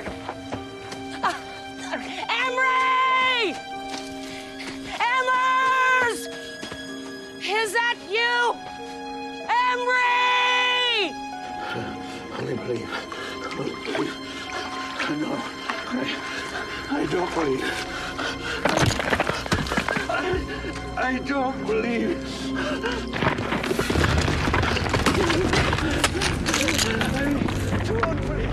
Fuck! Emery! Emmers! Is that you? Emery! I believe. No, I don't believe. I don't believe. I don't believe.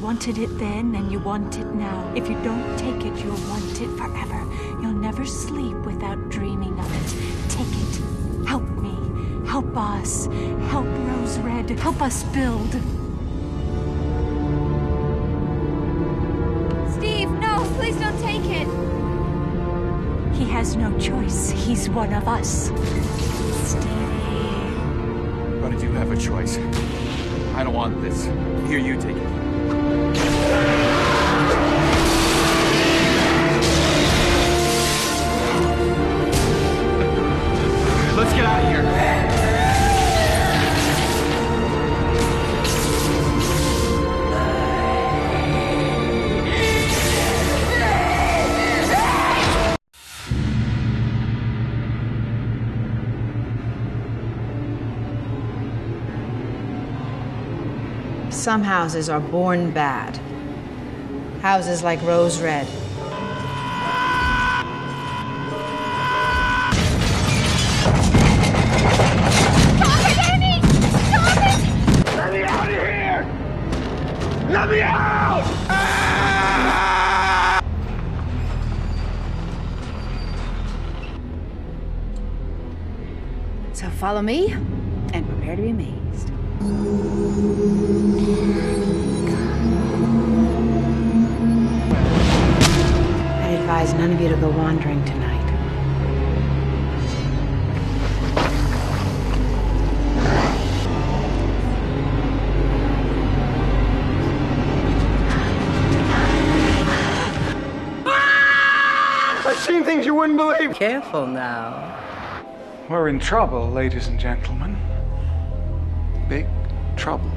Wanted it then and you want it now. If you don't take it, you'll want it forever. You'll never sleep without dreaming of it. Take it. Help me. Help us. Help Rose Red. Help us build. Steve, no, please don't take it. He has no choice. He's one of us. Stevie. But I do have a choice. I don't want this. Here, you take it. Let's get out of here. Some houses are born bad. Houses like Rose Red. Let me out of here! Let me out! Ah! So follow me and prepare to be amazed. I advise none of you to go wandering tonight. I've seen things you wouldn't believe. Careful now. We're in trouble, ladies and gentlemen. Big trouble.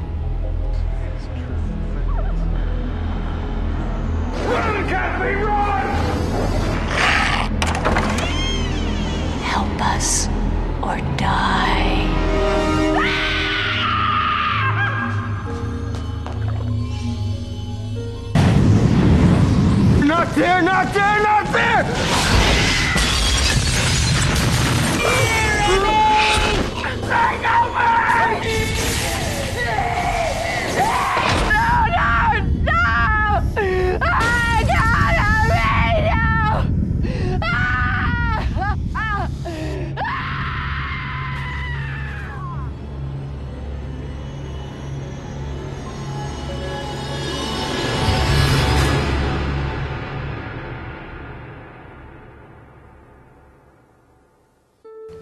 Run, Kathy, run! Help us or die. Not there, not there, not there! Take over!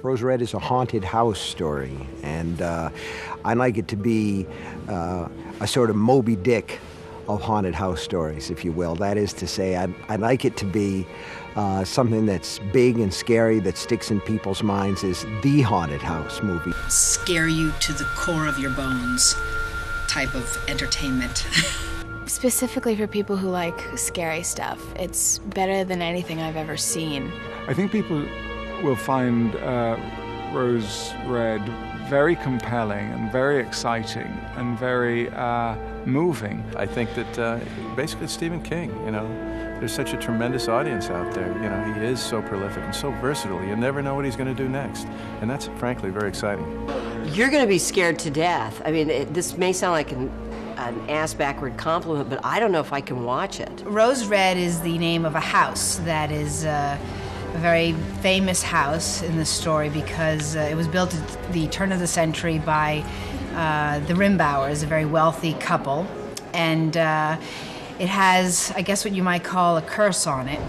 Rose Red is a haunted house story, and I like it to be a sort of Moby Dick of haunted house stories, if you will. That is to say, I'd like it to be something that's big and scary that sticks in people's minds as the haunted house movie. Scare you to the core of your bones type of entertainment. Specifically for people who like scary stuff, it's better than anything I've ever seen. I think people will find Rose Red very compelling and very exciting and very moving. I think that basically it's Stephen King, you know. There's such a tremendous audience out there. You know, he is so prolific and so versatile. You never know what he's going to do next. And that's, frankly, very exciting. You're going to be scared to death. I mean, this may sound like an ass-backward compliment, but I don't know if I can watch it. Rose Red is the name of a house that is a very famous house in the story because it was built at the turn of the century by the Rimbauers, a very wealthy couple. And it has, I guess what you might call a curse on it,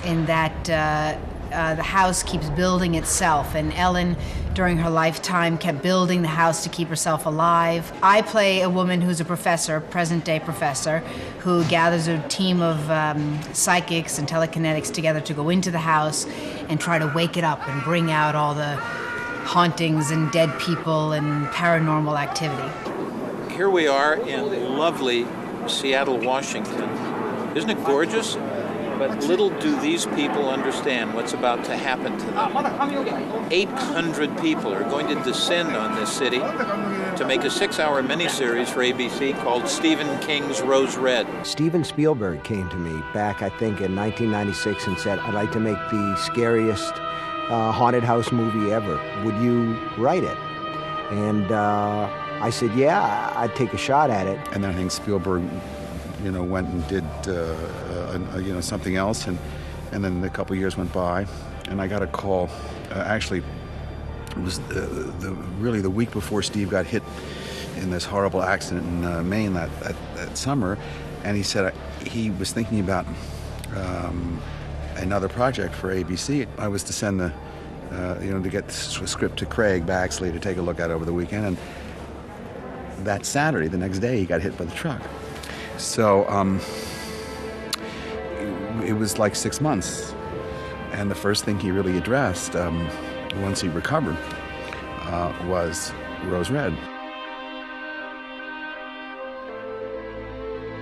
in that the house keeps building itself, and Ellen, during her lifetime, kept building the house to keep herself alive. I play a woman who's a professor, present-day professor, who gathers a team of psychics and telekinetics together to go into the house and try to wake it up and bring out all the hauntings and dead people and paranormal activity. Here we are in lovely Seattle, Washington. Isn't it gorgeous? But little do these people understand what's about to happen to them. 800 people are going to descend on this city to make a 6-hour miniseries for ABC called Stephen King's Rose Red. Steven Spielberg came to me back, I think, in 1996 and said, I'd like to make the scariest haunted house movie ever. Would you write it? And I said, yeah, I'd take a shot at it. And then I think Spielberg, you know, went and did, you know, something else, and then a couple years went by, and I got a call. Actually, it was really the week before Steve got hit in this horrible accident in Maine that summer, and he said he was thinking about another project for ABC. I was to send the, you know, to get the script to Craig Baxley to take a look at over the weekend, and that Saturday, the next day, he got hit by the truck. So it was like 6 months, and the first thing he really addressed once he recovered was Rose Red.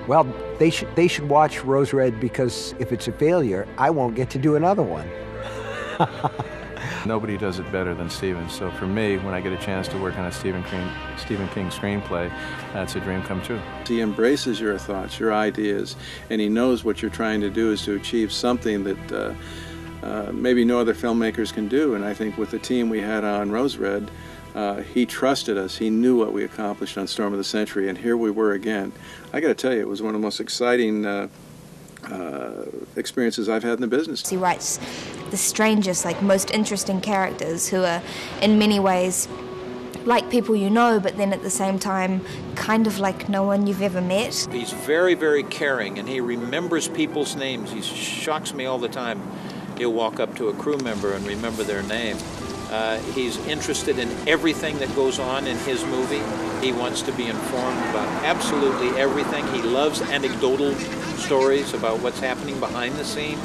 Well, they should watch Rose Red, because if it's a failure, I won't get to do another one. Nobody does it better than Stephen. So for me, when I get a chance to work on a Stephen King screenplay, that's a dream come true. He embraces your thoughts, your ideas, and he knows what you're trying to do is to achieve something that maybe no other filmmakers can do. And I think with the team we had on Rose Red, he trusted us. He knew what we accomplished on Storm of the Century, and here we were again. I got to tell you, it was one of the most exciting experiences I've had in the business. He writes the strangest, like most interesting characters who are in many ways like people you know, but then at the same time kind of like no one you've ever met. He's very, very caring, and he remembers people's names. He shocks me all the time. He'll walk up to a crew member and remember their name. He's interested in everything that goes on in his movie. He wants to be informed about absolutely everything. He loves anecdotal stories about what's happening behind the scenes.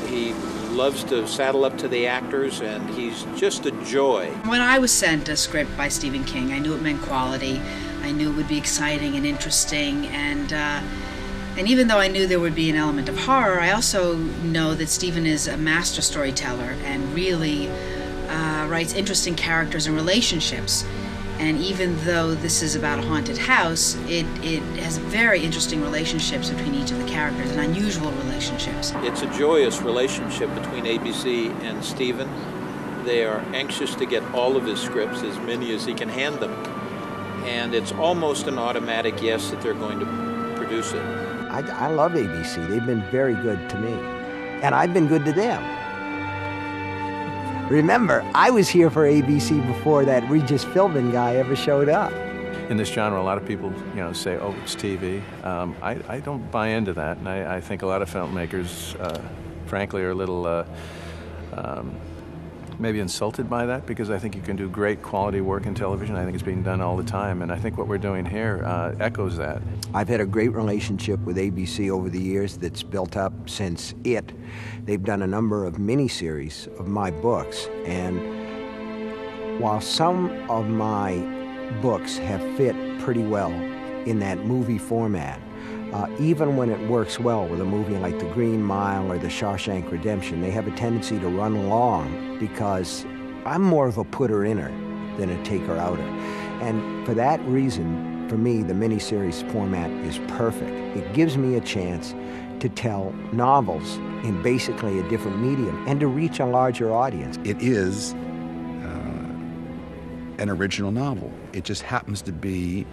He loves to saddle up to the actors, and he's just a joy. When I was sent a script by Stephen King, I knew it meant quality. I knew it would be exciting and interesting, and even though I knew there would be an element of horror, I also know that Stephen is a master storyteller and really writes interesting characters and relationships. And even though this is about a haunted house, it has very interesting relationships between each of the characters, and unusual relationships. It's a joyous relationship between ABC and Stephen. They are anxious to get all of his scripts, as many as he can hand them. And it's almost an automatic yes that they're going to produce it. I love ABC. They've been very good to me. And I've been good to them. Remember, I was here for ABC before that Regis Philbin guy ever showed up. In this genre, a lot of people, you know, say, "Oh, it's TV." I don't buy into that, and I think a lot of filmmakers, frankly, are a little maybe insulted by that, because I think you can do great quality work in television. I think it's being done all the time, and I think what we're doing here echoes that. I've had a great relationship with ABC over the years that's built up since It. They've done a number of miniseries of my books, and while some of my books have fit pretty well in that movie format, even when it works well with a movie like The Green Mile or The Shawshank Redemption, they have a tendency to run long, because I'm more of a putter-inner than a taker outer. And for that reason, for me, the miniseries format is perfect. It gives me a chance to tell novels in basically a different medium and to reach a larger audience. It is an original novel. It just happens to be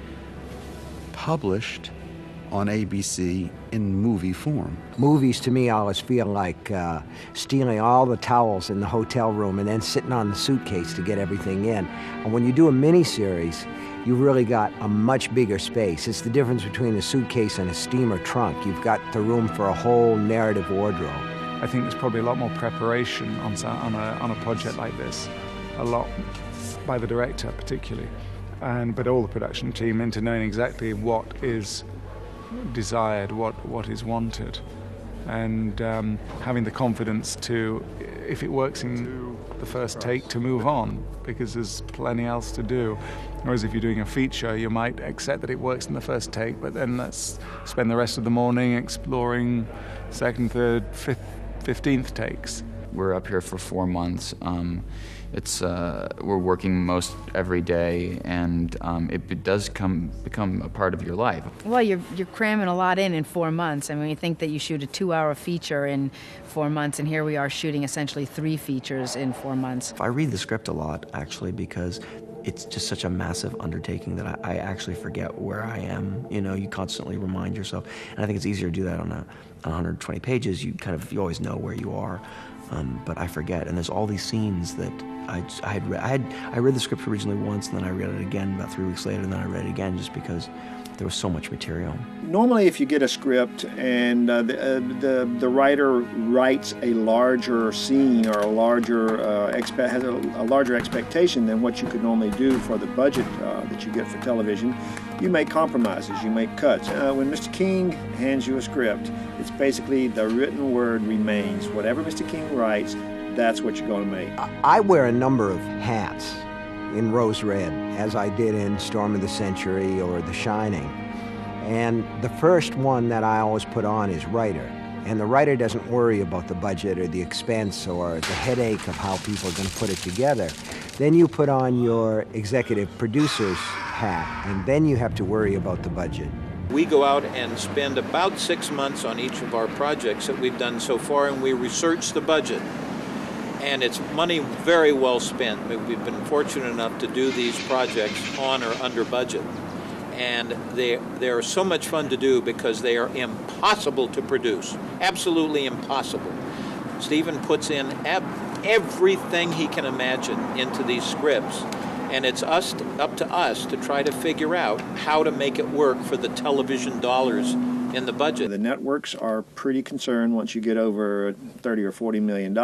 published on ABC in movie form. Movies to me always feel like stealing all the towels in the hotel room and then sitting on the suitcase to get everything in. And when you do a miniseries, you've really got a much bigger space. It's the difference between a suitcase and a steamer trunk. You've got the room for a whole narrative wardrobe. I think there's probably a lot more preparation on a project like this, a lot by the director particularly, but all the production team into knowing exactly what is desired, what is wanted, and having the confidence to, if it works in the first take, to move on, because there's plenty else to do. Whereas if you're doing a feature, you might accept that it works in the first take, but then let's spend the rest of the morning exploring second, third, fifth, 15th takes. We're up here for 4 months. We're working most every day, and it does become a part of your life. Well, you're cramming a lot in 4 months. I mean, you think that you shoot a 2-hour feature in 4 months, and here we are shooting essentially 3 features in 4 months. I read the script a lot, actually, because it's just such a massive undertaking that I actually forget where I am. You know, you constantly remind yourself, and I think it's easier to do that on 120 pages. You always know where you are. But I forget, and there's all these scenes that I read the script originally once, and then I read it again about 3 weeks later, and then I read it again just because there was so much material. Normally, if you get a script and the writer writes a larger scene or has a larger expectation than what you could normally do for the budget that you get for television, you make compromises, you make cuts. When Mr. King hands you a script, it's basically the written word remains. Whatever Mr. King writes, that's what you're going to make. I wear a number of hats in Rose Red, as I did in Storm of the Century or The Shining. And the first one that I always put on is writer. And the writer doesn't worry about the budget or the expense or the headache of how people are going to put it together. Then you put on your executive producer's hat, and then you have to worry about the budget. We go out and spend about 6 months on each of our projects that we've done so far, and we research the budget. And it's money very well spent. We've been fortunate enough to do these projects on or under budget. And they are so much fun to do because they are impossible to produce. Absolutely impossible. Stephen puts in everything he can imagine into these scripts. And it's up to us to try to figure out how to make it work for the television dollars in the budget. The networks are pretty concerned once you get over $30 or $40 million,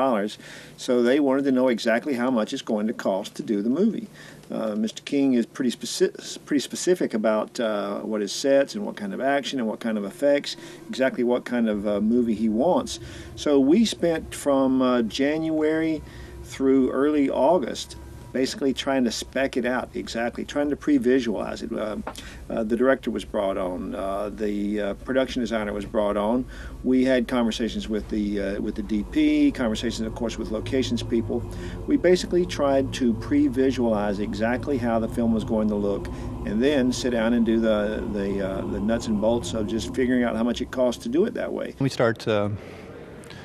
so they wanted to know exactly how much it's going to cost to do the movie. Mr. King is pretty specific about what his sets and what kind of action and what kind of effects, exactly what kind of movie he wants. So we spent from January through early August basically trying to spec it out exactly, trying to pre-visualize it. The director was brought on, the production designer was brought on. We had conversations with the DP, conversations, of course, with locations people. We basically tried to pre-visualize exactly how the film was going to look, and then sit down and do the nuts and bolts of just figuring out how much it costs to do it that way. We start doing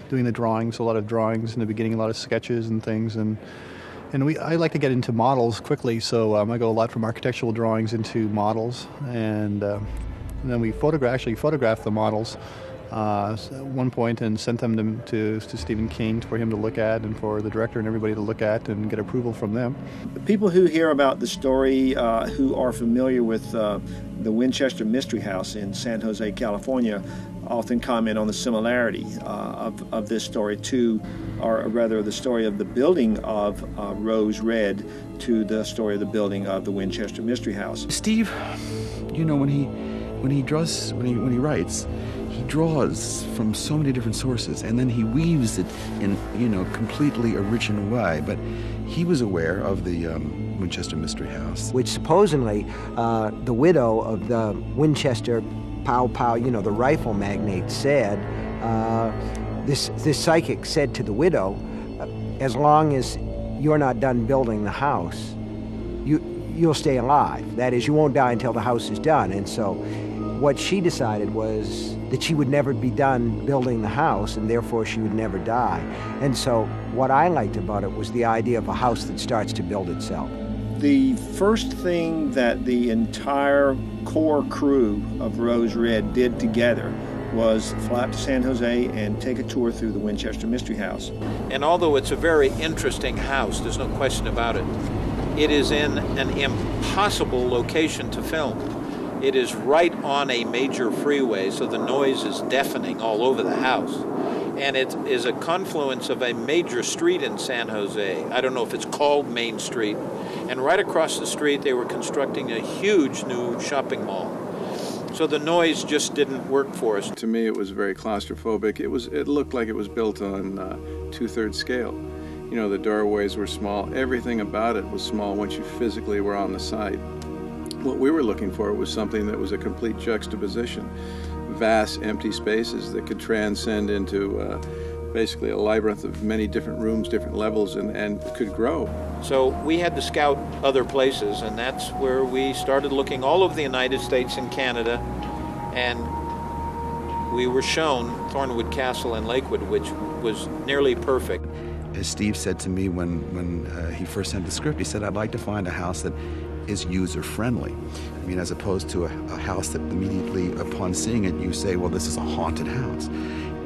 the drawings, a lot of drawings in the beginning, a lot of sketches and things, and I like to get into models quickly, so I go a lot from architectural drawings into models, and then we photograph the models at one point and sent them to Stephen King for him to look at and for the director and everybody to look at and get approval from them. The people who hear about the story, who are familiar with the Winchester Mystery House in San Jose, California, often comment on the similarity of this story to, or rather the story of the building of Rose Red to the story of the building of the Winchester Mystery House. Steve, you know, when he writes, he draws from so many different sources, and then he weaves it in, completely original way. But he was aware of the Winchester Mystery House, which supposedly the widow of the Winchester Pow, the rifle magnate said, this psychic said to the widow, as long as you're not done building the house, you'll stay alive. That is, you won't die until the house is done. And so what she decided was that she would never be done building the house, and therefore she would never die. And so what I liked about it was the idea of a house that starts to build itself. The first thing that the entire core crew of Rose Red did together was fly up to San Jose and take a tour through the Winchester Mystery House. And although it's a very interesting house, there's no question about it, it is in an impossible location to film. It is right on a major freeway, so the noise is deafening all over the house. And it is a confluence of a major street in San Jose. I don't know if it's called Main Street. And right across the street, they were constructing a huge new shopping mall. So the noise just didn't work for us. To me, it was very claustrophobic. It looked like it was built on 2/3 scale. You know, the doorways were small. Everything about it was small once you physically were on the site. What we were looking for was something that was a complete juxtaposition. Vast empty spaces that could transcend into basically a labyrinth of many different rooms, different levels, and could grow. So we had to scout other places, and that's where we started looking all over the United States and Canada, and we were shown Thornwood Castle in Lakewood, which was nearly perfect. As Steve said to me when he first sent the script, he said, I'd like to find a house that is user-friendly. I mean, as opposed to a house that immediately upon seeing it, you say, well, this is a haunted house.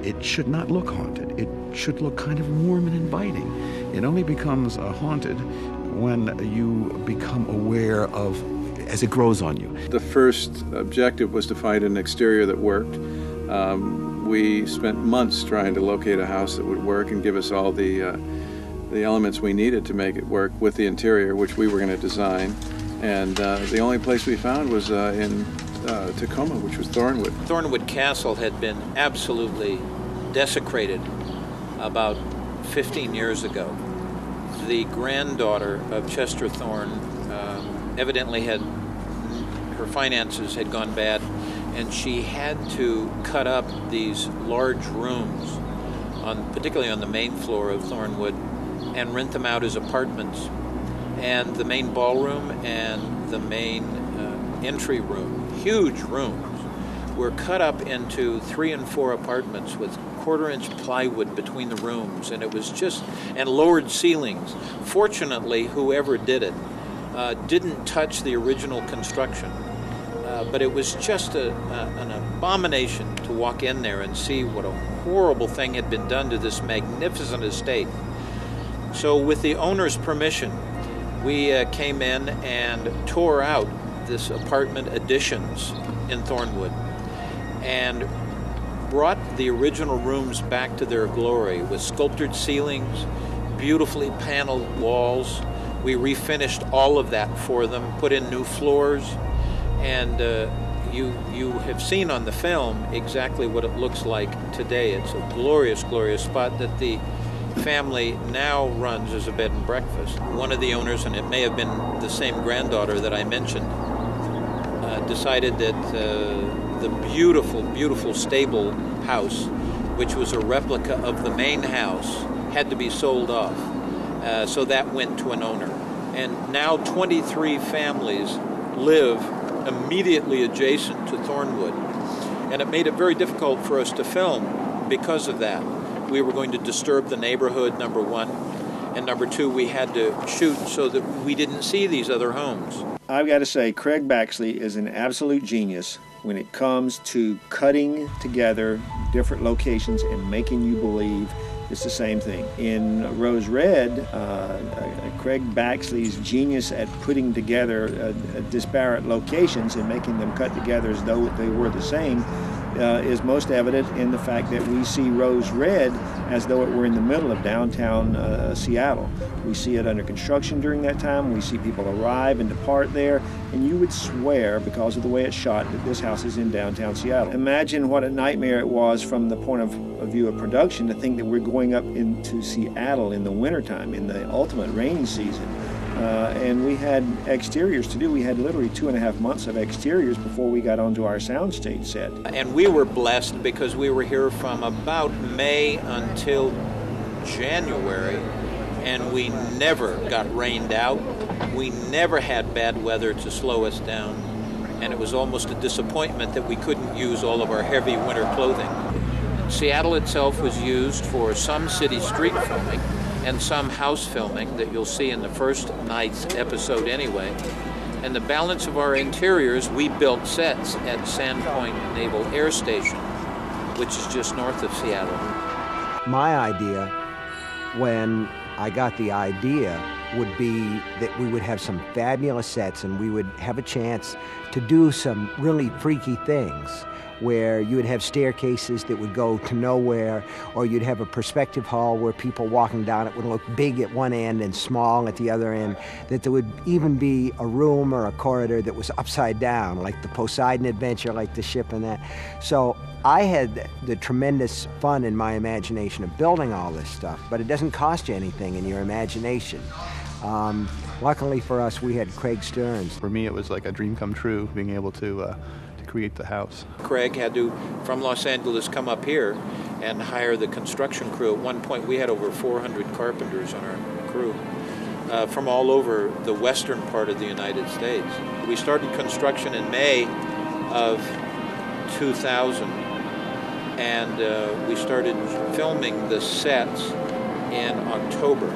It should not look haunted. It should look kind of warm and inviting. It only becomes haunted when you become aware of, as it grows on you. The first objective was to find an exterior that worked. We spent months trying to locate a house that would work and give us all the elements we needed to make it work with the interior, which we were going to design. And the only place we found was in Tacoma, which was Thornwood. Thornwood Castle had been absolutely desecrated about 15 years ago. The granddaughter of Chester Thorne evidently her finances had gone bad, and she had to cut up these large rooms, particularly on the main floor of Thornwood, and rent them out as apartments. And the main ballroom and the main entry room, huge rooms, were cut up into 3 and 4 apartments with 1/4-inch plywood between the rooms, and it was and lowered ceilings. Fortunately, whoever did it didn't touch the original construction, but it was just an abomination to walk in there and see what a horrible thing had been done to this magnificent estate. So with the owner's permission, we came in and tore out this apartment additions in Thornwood and brought the original rooms back to their glory with sculptured ceilings, beautifully paneled walls. We refinished all of that for them, put in new floors, and you have seen on the film exactly what it looks like today. It's a glorious, glorious spot that the family now runs as a bed and breakfast. One of the owners, and it may have been the same granddaughter that I mentioned, decided that the beautiful, beautiful stable house, which was a replica of the main house, had to be sold off. So that went to an owner. And now 23 families live immediately adjacent to Thornwood. And it made it very difficult for us to film because of that. We were going to disturb the neighborhood, number one, and number two, we had to shoot so that we didn't see these other homes. I've got to say, Craig Baxley is an absolute genius when it comes to cutting together different locations and making you believe it's the same thing. In Rose Red, Craig Baxley's genius at putting together disparate locations and making them cut together as though they were the same is most evident in the fact that we see Rose Red as though it were in the middle of downtown Seattle. We see it under construction during that time. We see people arrive and depart there, and you would swear, because of the way it's shot, that this house is in downtown Seattle. Imagine what a nightmare it was from the point of view of production to think that we're going up into Seattle in the wintertime, in the ultimate rainy season. And we had exteriors to do. We had literally 2.5 months of exteriors before we got onto our soundstage set. And we were blessed because we were here from about May until January, and we never got rained out. We never had bad weather to slow us down, and it was almost a disappointment that we couldn't use all of our heavy winter clothing. Seattle itself was used for some city street filming and some house filming that you'll see in the first night's episode anyway. And the balance of our interiors, we built sets at Sandpoint Naval Air Station, which is just north of Seattle. My idea, when I got the idea, would be that we would have some fabulous sets and we would have a chance to do some really freaky things, where you would have staircases that would go to nowhere, or you'd have a perspective hall where people walking down it would look big at one end and small at the other end, that there would even be a room or a corridor that was upside down, like the Poseidon Adventure, like the ship and that. So I had the tremendous fun in my imagination of building all this stuff, but it doesn't cost you anything in your imagination. Luckily for us, we had Craig Stearns. For me, it was like a dream come true, being able to create the house. Craig had to, from Los Angeles, come up here and hire the construction crew. At one point, we had over 400 carpenters on our crew from all over the western part of the United States. We started construction in May of 2000, and we started filming the sets in October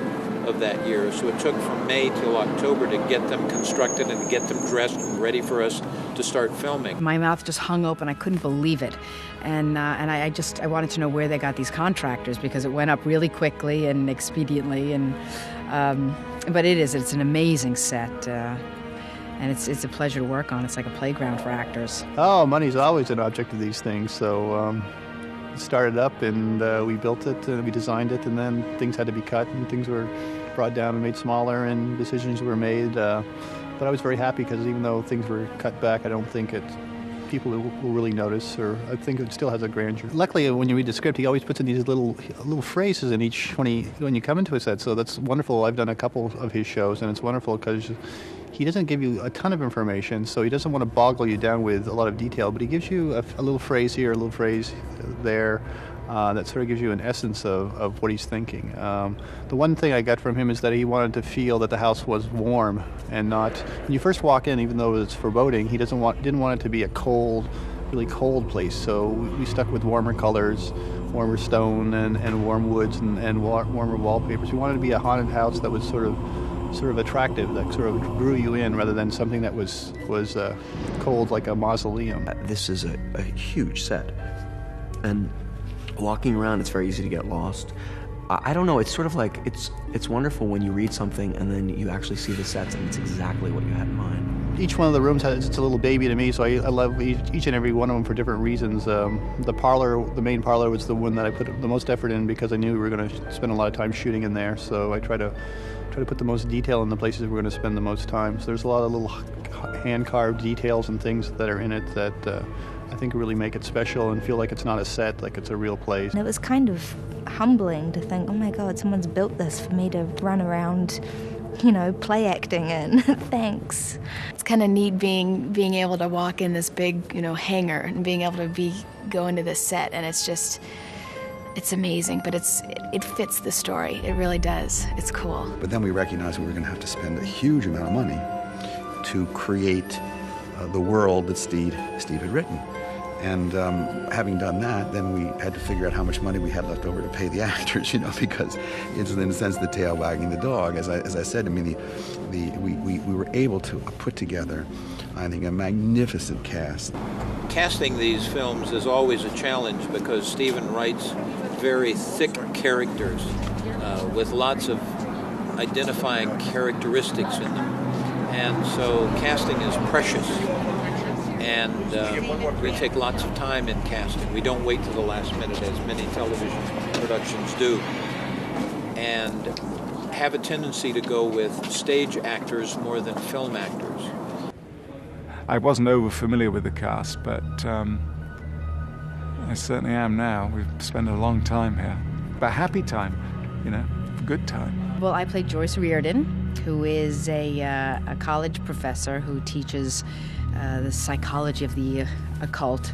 of that year. So it took from May till October to get them constructed and to get them dressed and ready for us to start filming. My mouth just hung open. I couldn't believe it. And I wanted to know where they got these contractors, because it went up really quickly and expediently. And but it's an amazing set. And it's a pleasure to work on. It's like a playground for actors. Oh, money's always an object of these things. So it started up, and we built it, and we designed it, and then things had to be cut, and things were brought down and made smaller, and decisions were made. But I was very happy, because even though things were cut back, I don't think people will really notice, or I think it still has a grandeur. Luckily, when you read the script, he always puts in these little phrases in each when you come into a set. So that's wonderful. I've done a couple of his shows, and it's wonderful because he doesn't give you a ton of information, so he doesn't want to boggle you down with a lot of detail, but he gives you a little phrase here, a little phrase there, that sort of gives you an essence of what he's thinking. The one thing I got from him is that he wanted to feel that the house was warm and not, when you first walk in, even though it's foreboding, he didn't want it to be a cold, really cold place. So we stuck with warmer colors, warmer stone and warm woods and warmer wallpapers. We wanted to be a haunted house that was sort of attractive, that sort of drew you in, rather than something that was cold like a mausoleum. This is a huge set, and walking around, it's very easy to get lost. I don't know, it's sort of like, it's wonderful when you read something and then you actually see the sets and it's exactly what you had in mind. Each one of the rooms it's a little baby to me, so I love each and every one of them for different reasons. The main parlor was the one that I put the most effort in, because I knew we were going to spend a lot of time shooting in there, so I try to put the most detail in the places we're going to spend the most time. So there's a lot of little hand-carved details and things that are in it that I think really make it special and feel like it's not a set, like it's a real place. And it was kind of humbling to think, oh my God, someone's built this for me to run around, play acting in. Thanks. It's kind of neat being able to walk in this big, hangar and being able to go into this set, and it's amazing, but it fits the story. It really does. It's cool. But then we recognized we were going to have to spend a huge amount of money to create the world that Steve had written. And having done that, then we had to figure out how much money we had left over to pay the actors, because it's in a sense the tail wagging the dog. As I said, I mean, we were able to put together, I think, a magnificent cast. Casting these films is always a challenge, because Stephen writes very thick characters with lots of identifying characteristics in them. And so casting is precious. And we take lots of time in casting. We don't wait till the last minute, as many television productions do. And have a tendency to go with stage actors more than film actors. I wasn't over familiar with the cast, but I certainly am now. We've spent a long time here. But happy time, good time. Well, I played Joyce Reardon, who is a college professor who teaches the psychology of the occult.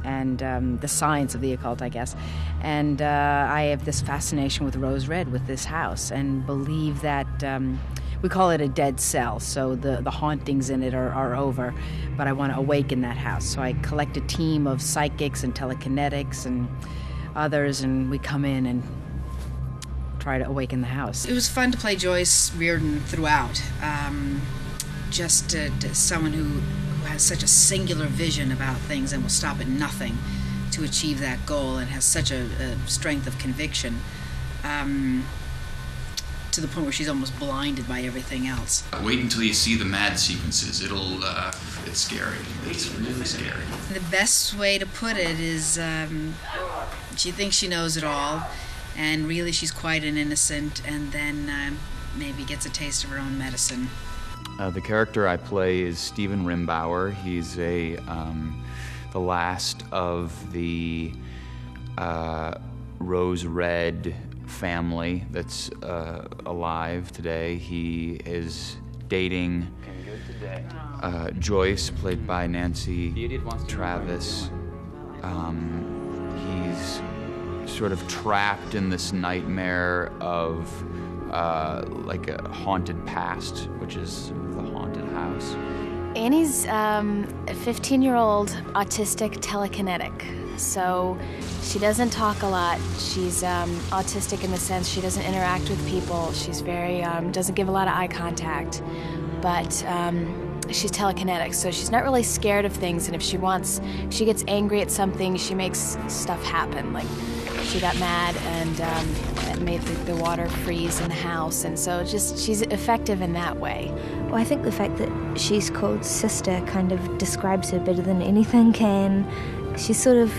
and the science of the occult, I guess. And I have this fascination with Rose Red, with this house, and believe that we call it a dead cell, so the hauntings in it are over, but I want to awaken that house. So I collect a team of psychics and telekinetics and others, and we come in and try to awaken the house. It was fun to play Joyce Reardon throughout. Just someone who has such a singular vision about things and will stop at nothing to achieve that goal, and has such a strength of conviction, to the point where she's almost blinded by everything else. Wait until you see the mad sequences. It's scary. It's really scary. The best way to put it is she thinks she knows it all, and really she's quite an innocent, and then maybe gets a taste of her own medicine. The character I play is Stephen Rimbauer. He's the last of the Rose Red family that's alive today. He is dating Joyce, played by Nancy Travis. He's sort of trapped in this nightmare of like a haunted past, which is the haunted house. Annie's a 15-year-old autistic telekinetic. So she doesn't talk a lot. She's autistic in the sense she doesn't interact with people. She's very, doesn't give a lot of eye contact. But she's telekinetic, so she's not really scared of things. And if she gets angry at something, she makes stuff happen. Like she got mad and it made the water freeze in the house. And so she's effective in that way. Well, I think the fact that she's called Sister kind of describes her better than anything can. She's sort of,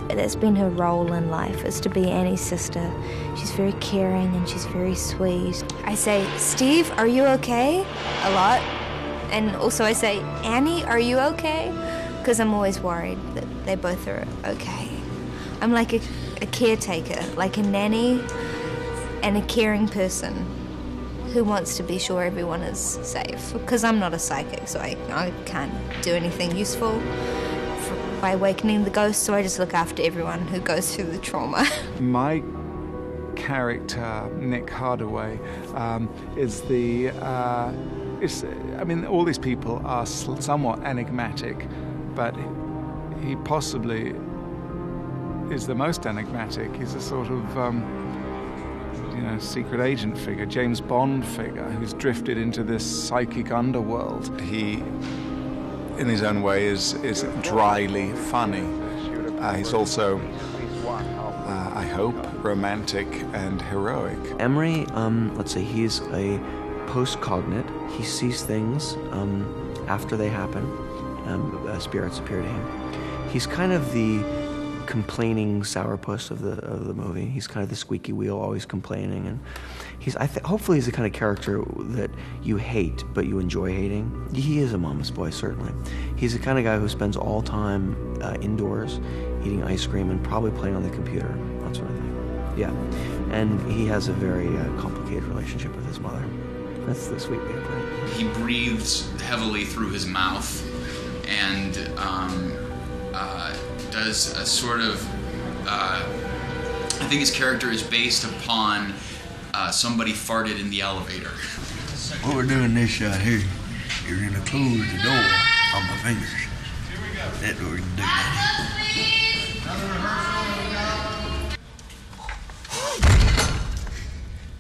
that's been her role in life, is to be Annie's sister. She's very caring and she's very sweet. I say, Steve, are you okay? A lot. And also I say, Annie, are you okay? Because I'm always worried that they both are okay. I'm like a caretaker, like a nanny and a caring person who wants to be sure everyone is safe. Because I'm not a psychic, so I can't do anything useful by awakening the ghost, so I just look after everyone who goes through the trauma. My character, Nick Hardaway, is I mean, all these people are somewhat enigmatic, but he possibly is the most enigmatic. He's a sort of, secret agent figure, James Bond figure, who's drifted into this psychic underworld. He, in his own way, is dryly funny. He's also, I hope, romantic and heroic. Emery, let's say he's a post-cognate. He sees things after they happen. Spirits appear to him. He's kind of the complaining sourpuss of the movie. He's kind of the squeaky wheel, always complaining, and hopefully he's the kind of character that you hate but you enjoy hating. He is a mama's boy, certainly. He's the kind of guy who spends all time indoors, eating ice cream and probably playing on the computer, that sort of thing. Yeah, and he has a very complicated relationship with his mother. That's the sweet way to put it. He breathes heavily through his mouth and does a sort of, I think his character is based upon somebody farted in the elevator. What we're doing this shot here, you're gonna close the door on my fingers. That's what we're gonna do now.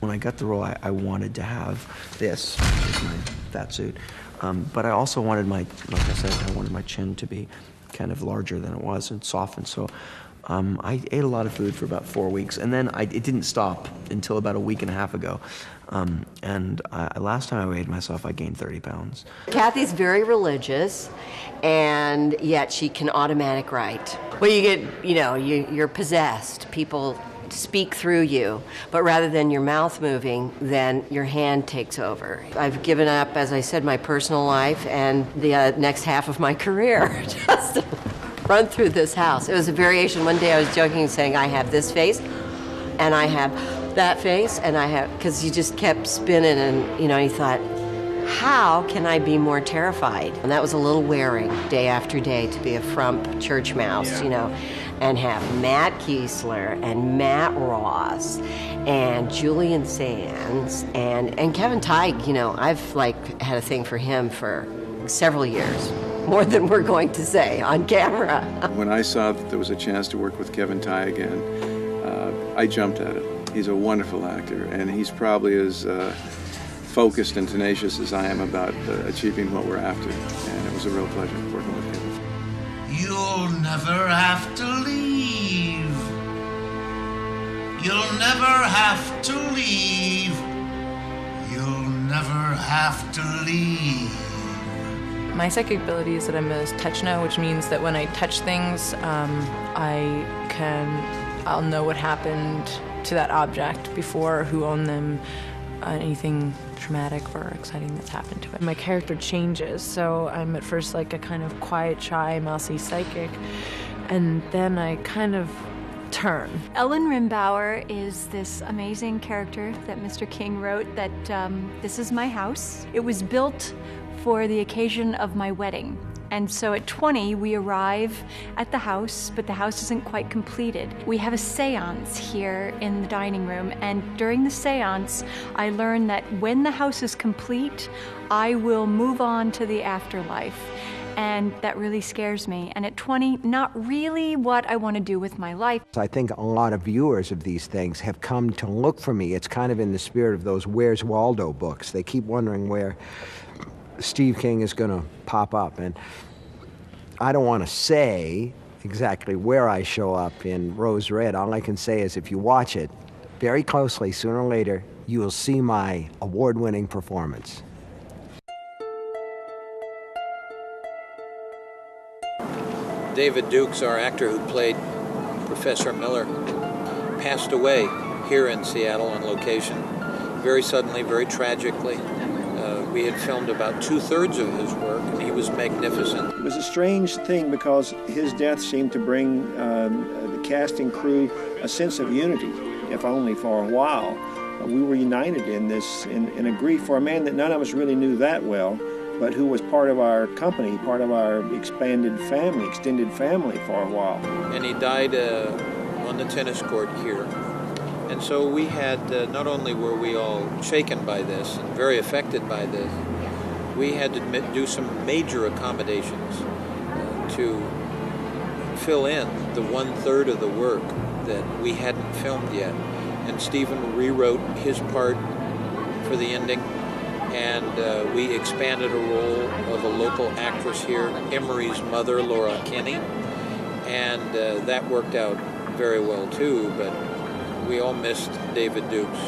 When I got the role, I wanted to have this, which is my fat suit, but I also wanted like I said, I wanted my chin to be kind of larger than it was and softened. So I ate a lot of food for about 4 weeks, and then it didn't stop until about a week and a half ago. Last time I weighed myself, I gained 30 pounds. Kathy's very religious, and yet she can automatic write. Well, you get, you're possessed. People speak through you, but rather than your mouth moving, then your hand takes over. I've given up, as I said, my personal life and the next half of my career just to run through this house. It was a variation. One day I was joking and saying, I have this face, and I have that face, and I have, because you just kept spinning, and you thought, how can I be more terrified? And that was a little wearing, day after day, to be a frump church mouse, you know, and have Matt Keeslar and Matt Ross and Julian Sands and Kevin Tighe. You know, I've like had a thing for him for several years, more than we're going to say on camera. When I saw that there was a chance to work with Kevin Tighe again, I jumped at it. He's a wonderful actor, and he's probably as focused and tenacious as I am about achieving what we're after. And it was a real pleasure working with Kevin. You'll never have to leave. You'll never have to leave. You'll never have to leave. My psychic ability is that I'm a touch-know, which means that when I touch things, I'll know what happened to that object before, who owned them, anything traumatic or exciting that's happened to it. My character changes, so I'm at first like a kind of quiet, shy, mousy psychic, and then I kind of turn. Ellen Rimbauer is this amazing character that Mr. King wrote that this is my house. It was built for the occasion of my wedding. And so at 20, we arrive at the house, but the house isn't quite completed. We have a seance here in the dining room, and during the seance, I learn that when the house is complete, I will move on to the afterlife. And that really scares me. And at 20, not really what I want to do with my life. I think a lot of viewers of these things have come to look for me. It's kind of in the spirit of those Where's Waldo books. They keep wondering where Steve King is going to pop up. And I don't want to say exactly where I show up in Rose Red. All I can say is if you watch it very closely, sooner or later, you will see my award-winning performance. David Dukes, our actor who played Professor Miller, passed away here in Seattle on location, very suddenly, very tragically. We had filmed about 2/3 of his work, and he was magnificent. It was a strange thing because his death seemed to bring the cast and crew a sense of unity, if only for a while. We were united in this, in a grief for a man that none of us really knew that well, but who was part of our company, part of our extended family for a while. And he died on the tennis court here. And so we had, not only were we all shaken by this and very affected by this, we had to do some major accommodations to fill in the 1/3 of the work that we hadn't filmed yet. And Stephen rewrote his part for the ending, and we expanded a role of a local actress here, Emery's mother, Laura Kinney, and that worked out very well too, but we all missed David Dukes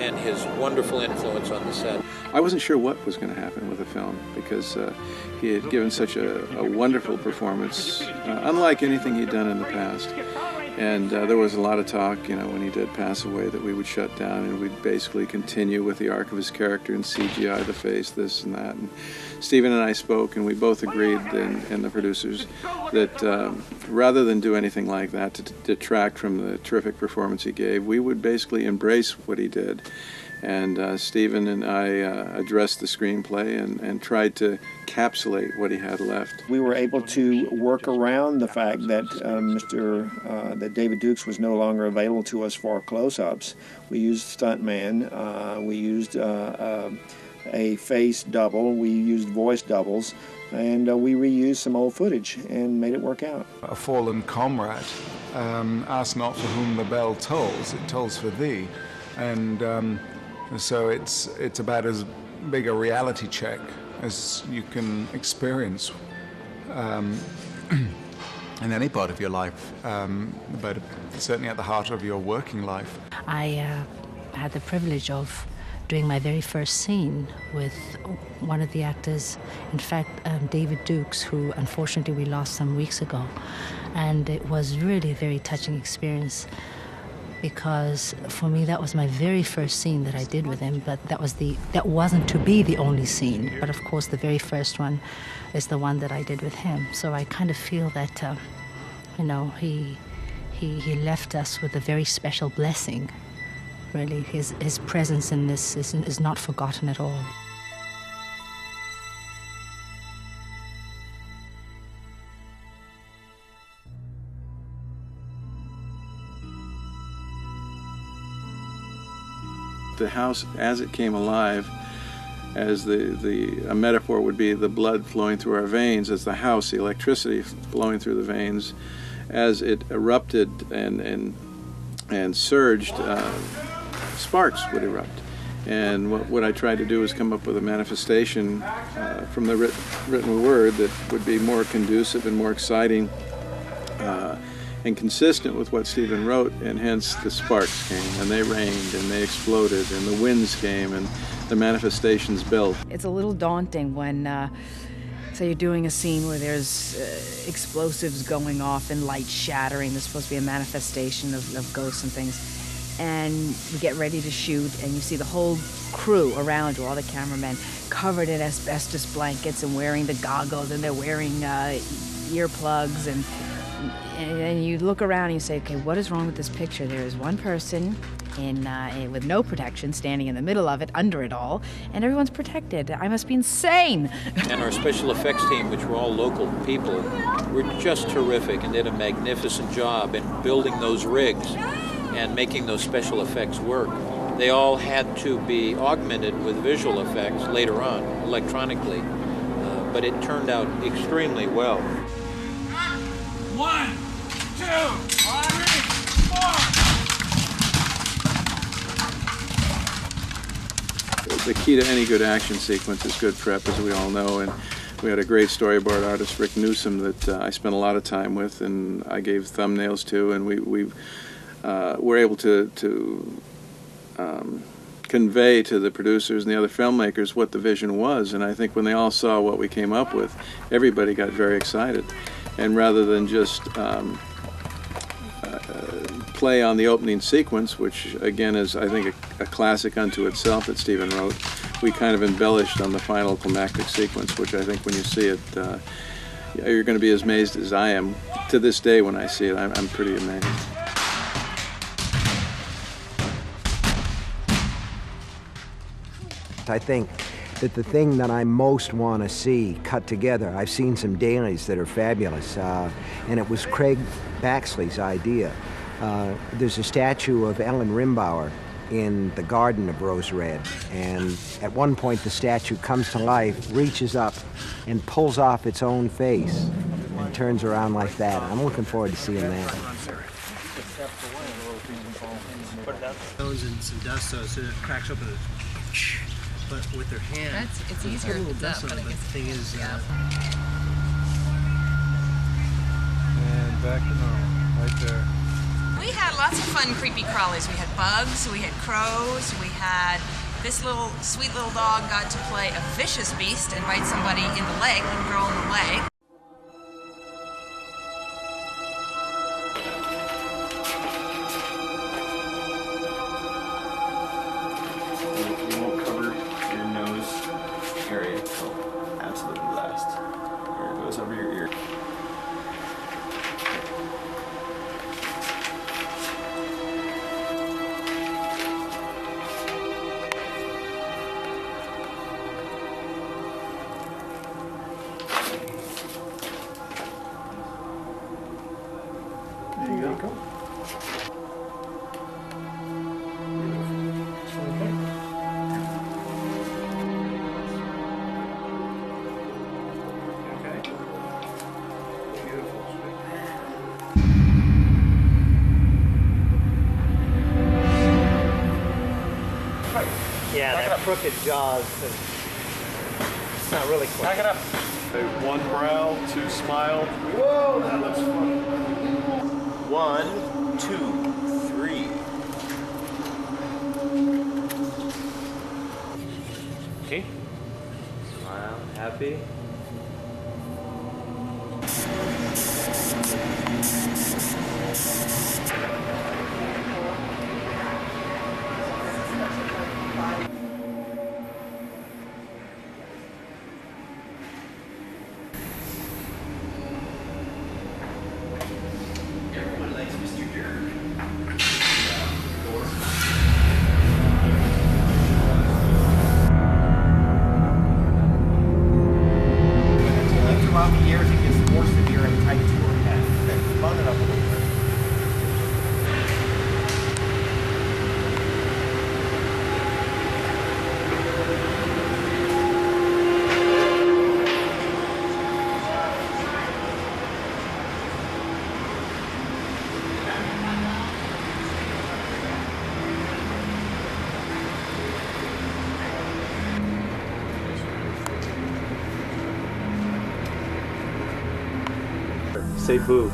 and his wonderful influence on the set. I wasn't sure what was going to happen with the film because he had given such a wonderful performance, unlike anything he'd done in the past. And there was a lot of talk, you know, when he did pass away, that we would shut down and we'd basically continue with the arc of his character and CGI the face, this and that. And Stephen and I spoke, and we both agreed, and the producers, that rather than do anything like that to detract from the terrific performance he gave, we would basically embrace what he did. And Stephen and I addressed the screenplay and tried to encapsulate what he had left. We were able to work around the fact that that David Dukes was no longer available to us for close-ups. We used stuntman. We used a face double. We used voice doubles. And we reused some old footage and made it work out. A fallen comrade, ask not for whom the bell tolls, it tolls for thee. And so it's about as big a reality check as you can experience in any part of your life, but certainly at the heart of your working life. I had the privilege of doing my very first scene with one of the actors, in fact, David Dukes, who unfortunately we lost some weeks ago. And it was really a very touching experience, because for me that was my very first scene that I did with him, but that wasn't to be the only scene. But of course the very first one is the one that I did with him. So I kind of feel that he left us with a very special blessing. Really, his presence in this is not forgotten at all. the house as it came alive, as a metaphor would be the blood flowing through our veins, as the house, the electricity flowing through the veins, as it erupted and surged, sparks would erupt. And what I tried to do was come up with a manifestation from the written word that would be more conducive and more exciting and consistent with what Stephen wrote, and hence the sparks came, and they rained, and they exploded, and the winds came, and the manifestations built. It's a little daunting when, say you're doing a scene where there's explosives going off and light shattering. There's supposed to be a manifestation of ghosts and things. And we get ready to shoot, and you see the whole crew around you, all the cameramen, covered in asbestos blankets and wearing the goggles, and they're wearing earplugs, and you look around and you say, okay, what is wrong with this picture? There is one person with no protection standing in the middle of it, under it all, and everyone's protected. I must be insane. And our special effects team, which were all local people, were just terrific and did a magnificent job in building those rigs and making those special effects work. They all had to be augmented with visual effects later on, electronically, but it turned out extremely well. 1, 2, 3, 4. The key to any good action sequence is good prep, as we all know, and we had a great storyboard artist, Rick Newsom, that I spent a lot of time with, and I gave thumbnails to, and we were able to convey to the producers and the other filmmakers what the vision was, and I think when they all saw what we came up with, everybody got very excited. And rather than just play on the opening sequence, which again is, I think, a classic unto itself that Stephen wrote, we kind of embellished on the final climactic sequence, which I think when you see it, you're going to be as amazed as I am. To this day when I see it, I'm pretty amazed. I think that the thing that I most want to see cut together, I've seen some dailies that are fabulous, and it was Craig Baxley's idea. There's a statue of Ellen Rimbauer in the garden of Rose Red, and at one point the statue comes to life, reaches up, and pulls off its own face, and turns around like that. I'm looking forward to seeing that. And some dust so it cracks open. But with their hand, it's easier a little if it's dust up, on it, but but the thing is, And back to normal, right there. We had lots of fun creepy crawlies. We had bugs, we had crows, we had this little sweet little dog got to play a vicious beast and bite somebody in the leg, little girl in the leg. yeah, that crooked jaws. It's not really quick. Back it up. Okay, 1 brow, 2 smile. Whoa, that looks fun. 1, 2, 3. Okay. Smile, happy. Say boo.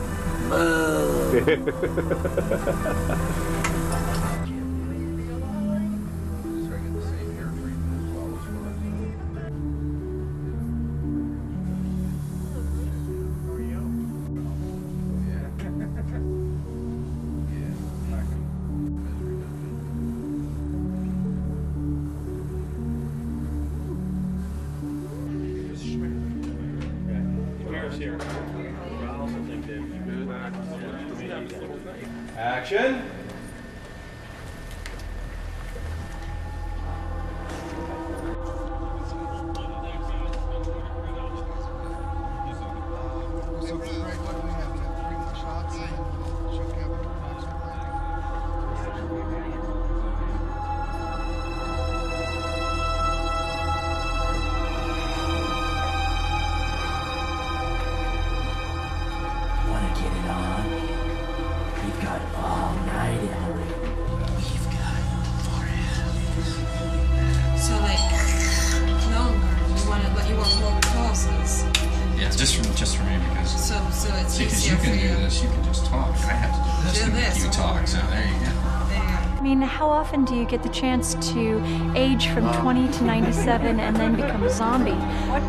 Action. Just for me because so it's because easier you can for do you. this, you can just talk. I have to do this Do to make this. you talk. So there you go. I mean, how often do you get the chance to age from 20 to 97 and then become a zombie?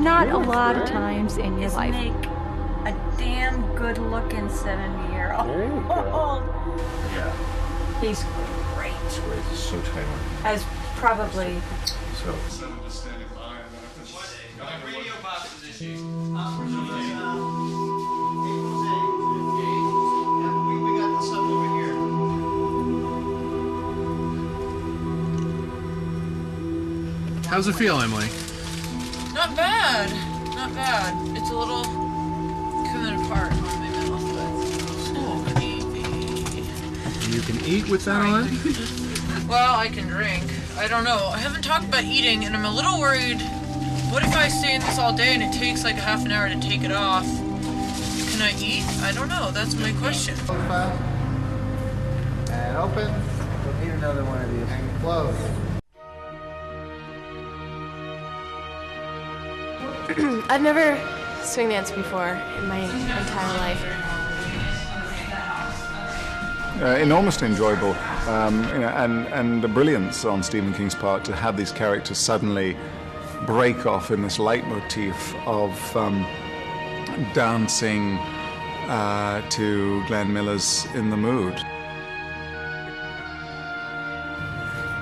Not a lot of times in your life. Make a damn good-looking 70-year-old. There you go. Yeah. He's great. It's so tight. As probably. So. How's it feel, Emily? Not bad. Not bad. It's a little coming apart on my mouth, but You can eat with that on? well, I can drink. I don't know. I haven't talked about eating, and I'm a little worried. What if I stay in this all day and it takes like a half an hour to take it off? Can I eat? I don't know. That's my question. And open. We'll need another one of these. And close. I've never swing danced before in my entire life. Enormously enjoyable, and the brilliance on Stephen King's part to have these characters suddenly break off in this leitmotif of dancing to Glenn Miller's In the Mood.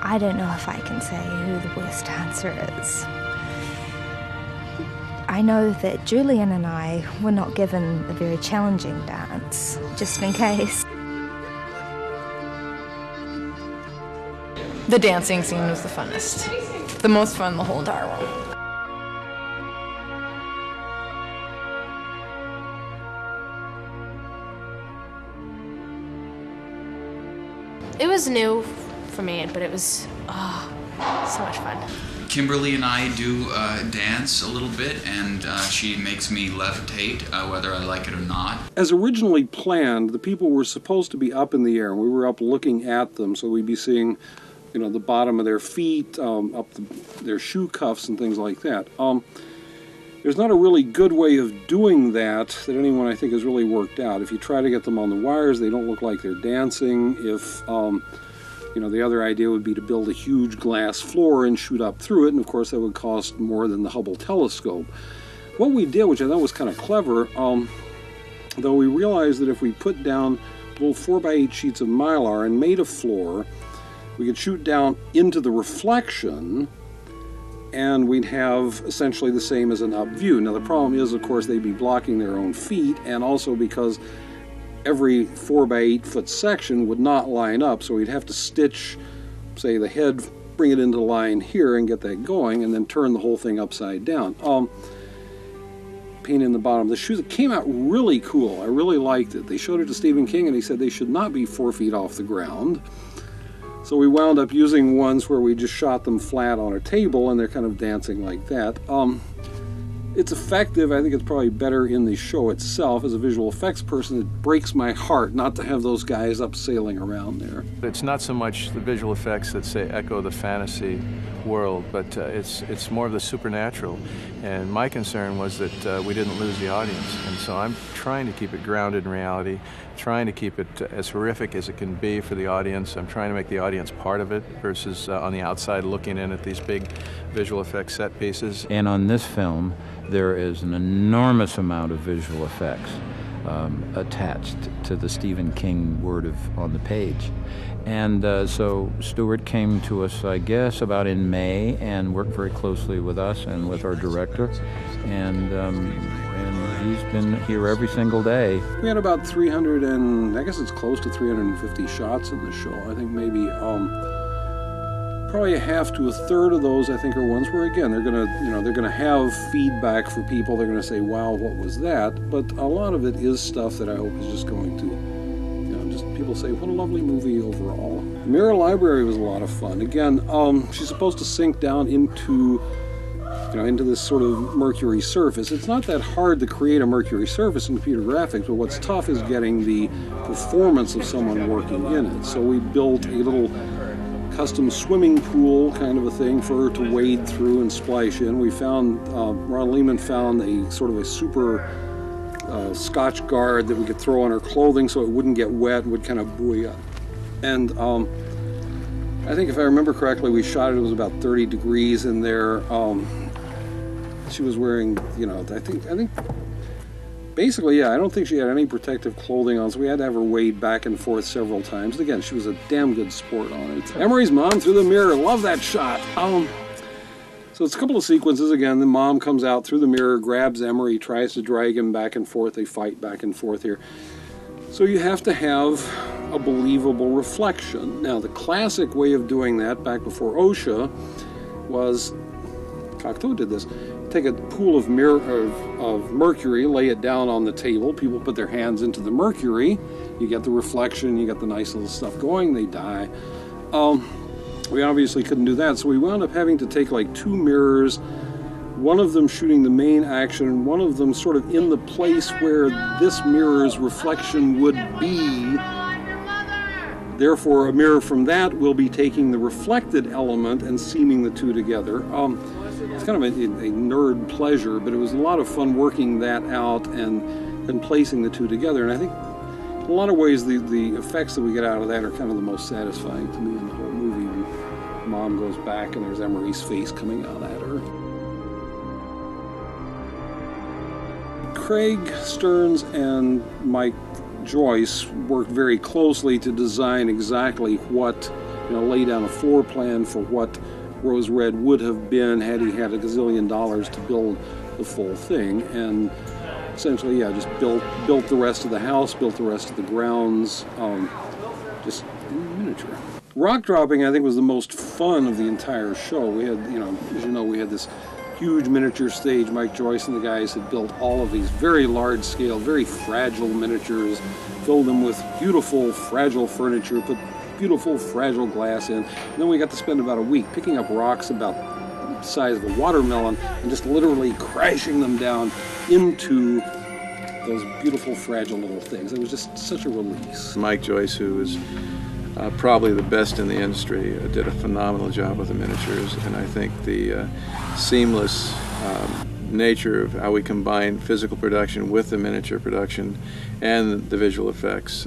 I don't know if I can say who the worst dancer is. I know that Julian and I were not given a very challenging dance, just in case. The dancing scene was the funnest. The most fun the whole entire room. It was new for me, but it was so much fun. Kimberly and I do dance a little bit, and she makes me levitate, whether I like it or not. As originally planned, the people were supposed to be up in the air, and we were up looking at them, so we'd be seeing, the bottom of their feet, their shoe cuffs and things like that. There's not a really good way of doing that anyone, I think, has really worked out. If you try to get them on the wires, they don't look like they're dancing. If the other idea would be to build a huge glass floor and shoot up through it, and of course that would cost more than the Hubble telescope. What we did, which I thought was kind of clever, though we realized that if we put down little 4x8 sheets of Mylar and made a floor, we could shoot down into the reflection, and we'd have essentially the same as an up view. Now the problem is, of course, they'd be blocking their own feet, and also because every 4x8 foot section would not line up, so we'd have to stitch, say, the head, bring it into line here and get that going, and then turn the whole thing upside down. Paint in the bottom. The shoes, it came out really cool. I really liked it. They showed it to Stephen King, and he said they should not be 4 feet off the ground. So we wound up using ones where we just shot them flat on a table, and they're kind of dancing like that. It's effective. I think it's probably better in the show itself. As a visual effects person, it breaks my heart not to have those guys up sailing around there. It's not so much the visual effects that say echo the fantasy world, but it's more of the supernatural. And my concern was that we didn't lose the audience. And so I'm trying to keep it grounded in reality, trying to keep it as horrific as it can be for the audience. I'm trying to make the audience part of it versus on the outside looking in at these big visual effects set pieces. And on this film, there is an enormous amount of visual effects attached to the Stephen King word on the page. And so Stuart came to us, I guess, about in May and worked very closely with us and with our director. And he's been here every single day. We had about 300 and I guess it's close to 350 shots in the show. I think maybe probably a half to a third of those I think are ones where again they're gonna have feedback for people. They're gonna say, "Wow, what was that?" But a lot of it is stuff that I hope is just going to, just people say, "What a lovely movie overall." The Mirror Library was a lot of fun. Again, she's supposed to sink down into this sort of mercury surface. It's not that hard to create a mercury surface in computer graphics, but what's tough is getting the performance of someone working in it. So we built a little custom swimming pool kind of a thing for her to wade through and splash in. We found, Ron Lehman found a sort of a super Scotch guard that we could throw on her clothing so it wouldn't get wet and would kind of buoy up. And I think if I remember correctly, we shot it was about 30 degrees in there. She was wearing, I think basically, yeah, I don't think she had any protective clothing on, so we had to have her wade back and forth several times. And again, she was a damn good sport on it. Emery's mom through the mirror, love that shot. So it's a couple of sequences. Again, the mom comes out through the mirror, grabs Emery, tries to drag him back and forth. They fight back and forth here. So you have to have a believable reflection. Now, the classic way of doing that back before OSHA was, Cocteau did this, take a pool of mercury, lay it down on the table, people put their hands into the mercury, you get the reflection, you get the nice little stuff going, they die. We obviously couldn't do that, so we wound up having to take like 2 mirrors, one of them shooting the main action, and one of them sort of in the place where this mirror's reflection would be. Therefore, a mirror from that will be taking the reflected element and seaming the two together. It's kind of a nerd pleasure, but it was a lot of fun working that out and placing the two together. And I think in a lot of ways the effects that we get out of that are kind of the most satisfying to me in the whole movie. When Mom goes back and there's Emery's face coming out at her. Craig Stearns and Mike Joyce worked very closely to design exactly what, lay down a floor plan for what Rose Red would have been had he had $1 gazillion to build the full thing. And essentially, yeah, just built the rest of the house, built the rest of the grounds, just in miniature. Rock dropping, I think, was the most fun of the entire show. We had, as you know, we had this huge miniature stage. Mike Joyce and the guys had built all of these very large scale, very fragile miniatures, filled them with beautiful, fragile furniture, put beautiful, fragile glass in. And then we got to spend about a week picking up rocks about the size of a watermelon and just literally crashing them down into those beautiful, fragile little things. It was just such a release. Mike Joyce, who is probably the best in the industry, did a phenomenal job with the miniatures, and I think the seamless nature of how we combine physical production with the miniature production and the visual effects.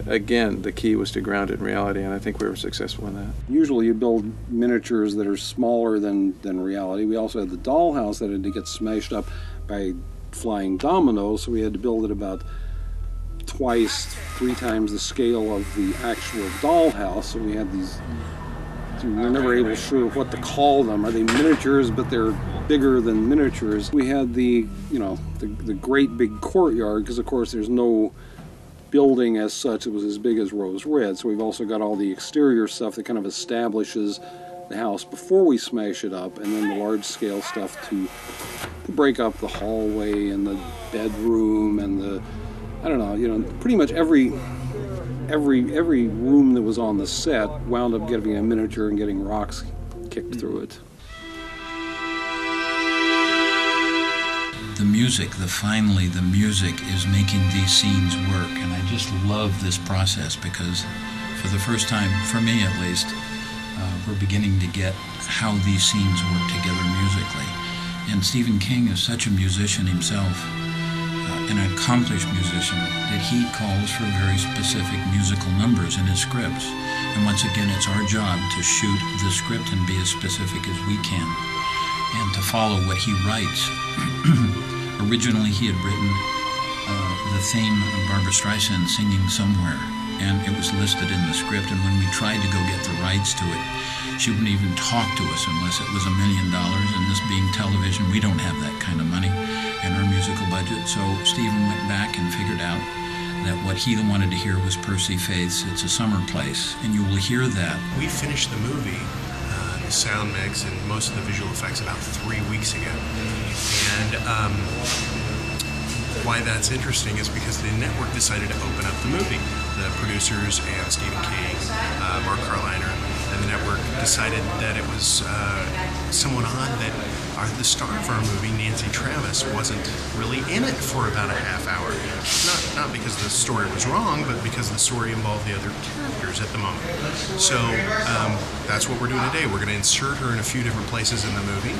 Again, the key was to ground it in reality, and I think we were successful in that. Usually you build miniatures that are smaller than reality. We also had the dollhouse that had to get smashed up by flying dominoes, so we had to build it about 3 times the scale of the actual dollhouse. So we had these, we were never able sure what to call them. Are they miniatures, but they're bigger than miniatures? We had the great big courtyard, because of course there's no building as such that was as big as Rose Red. So we've also got all the exterior stuff that kind of establishes the house before we smash it up, and then the large scale stuff to break up the hallway and the bedroom and the, I don't know, pretty much every room that was on the set wound up getting a miniature and getting rocks kicked through it. the music, finally the music is making these scenes work. And I just love this process because for the first time, for me at least, we're beginning to get how these scenes work together musically. And Stephen King is such a musician himself, an accomplished musician, that he calls for very specific musical numbers in his scripts. And once again, it's our job to shoot the script and be as specific as we can, and to follow what he writes. Originally, he had written the theme of Barbra Streisand singing Somewhere, and it was listed in the script, and when we tried to go get the rights to it, she wouldn't even talk to us unless it was $1 million, and this being television, we don't have that kind of money in our musical budget. So Stephen went back and figured out that what he wanted to hear was Percy Faith's It's a Summer Place, and you will hear that. We finished the movie, the sound mix and most of the visual effects about 3 weeks ago. And why that's interesting is because the network decided to open up the movie. The producers and Stephen King, Mark Carliner, and the network decided that it was someone on that the star of our movie, Nancy Travis, wasn't really in it for about a half hour. Not because the story was wrong, but because the story involved the other characters at the moment. So that's what we're doing today. We're going to insert her in a few different places in the movie.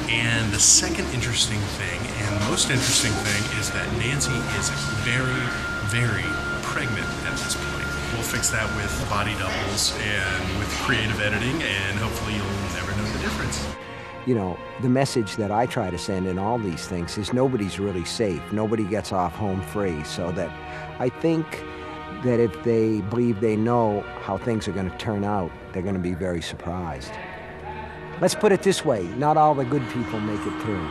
And the second interesting thing, and most interesting thing, is that Nancy is very, very pregnant at this point. We'll fix that with body doubles and with creative editing, and hopefully you'll never know the difference. You know, the message that I try to send in all these things is nobody's really safe. Nobody gets off home free, so that I think that if they believe they know how things are going to turn out, they're going to be very surprised. Let's put it this way, not all the good people make it through.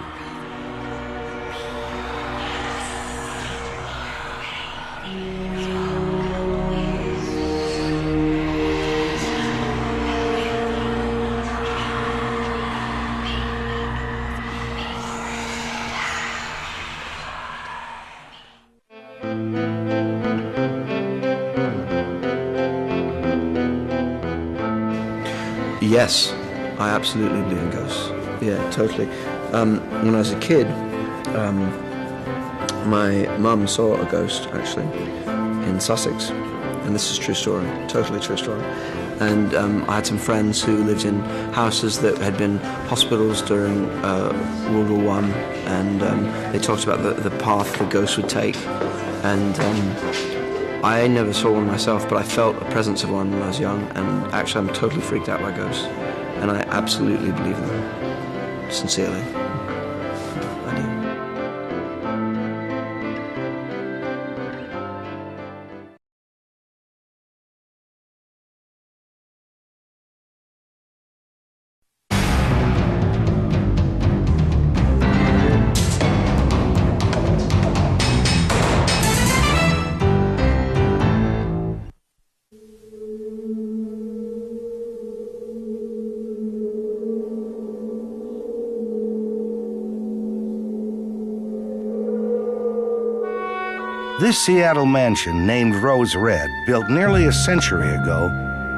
Yes, I absolutely believe in ghosts. Yeah, totally. When I was a kid, my mum saw a ghost, actually, in Sussex. And this is a true story, totally true story. And I had some friends who lived in houses that had been hospitals during World War I, and they talked about the path the ghost would take. And I never saw one myself, but I felt a presence of one when I was young, and actually I'm totally freaked out by ghosts. And I absolutely believe in them. Sincerely. I do. This Seattle mansion, named Rose Red, built nearly a century ago,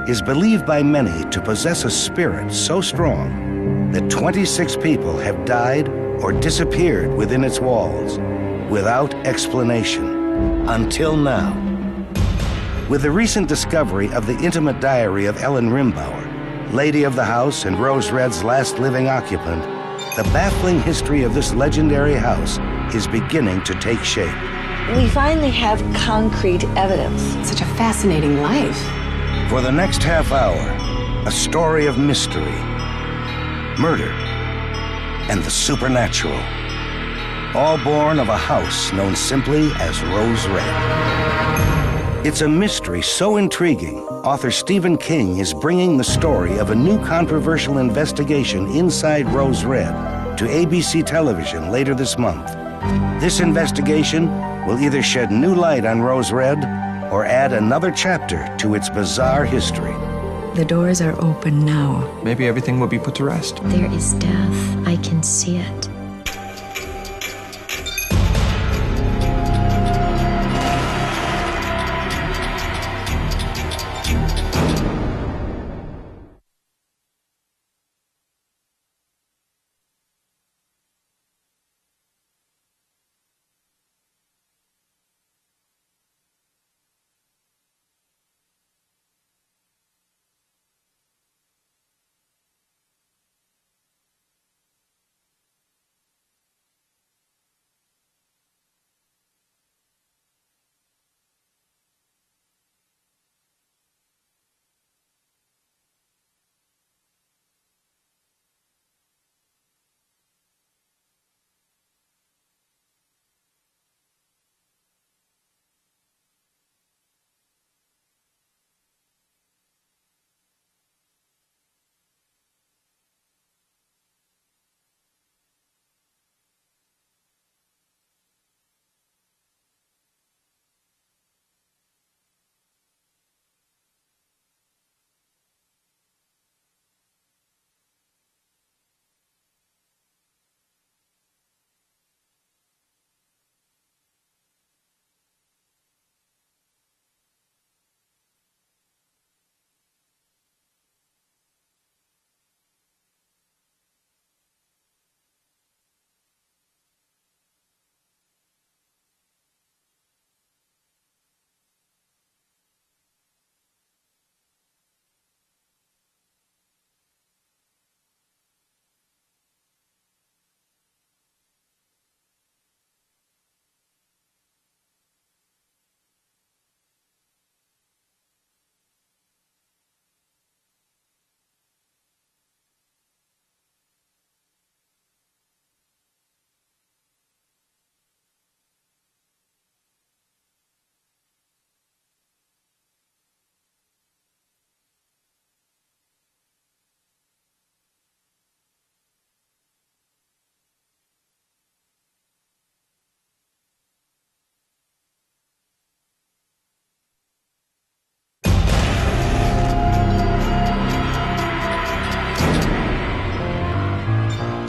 is believed by many to possess a spirit so strong that 26 people have died or disappeared within its walls without explanation, until now. With the recent discovery of the intimate diary of Ellen Rimbauer, lady of the house and Rose Red's last living occupant, the baffling history of this legendary house is beginning to take shape. We finally have concrete evidence. Such a fascinating life. For the next half hour, a story of mystery, murder, and the supernatural. All born of a house known simply as Rose Red. It's a mystery so intriguing, author Stephen King is bringing the story of a new controversial investigation inside Rose Red to ABC television later this month. This investigation will either shed new light on Rose Red or add another chapter to its bizarre history. The doors are open now. Maybe everything will be put to rest. There is death. I can see it.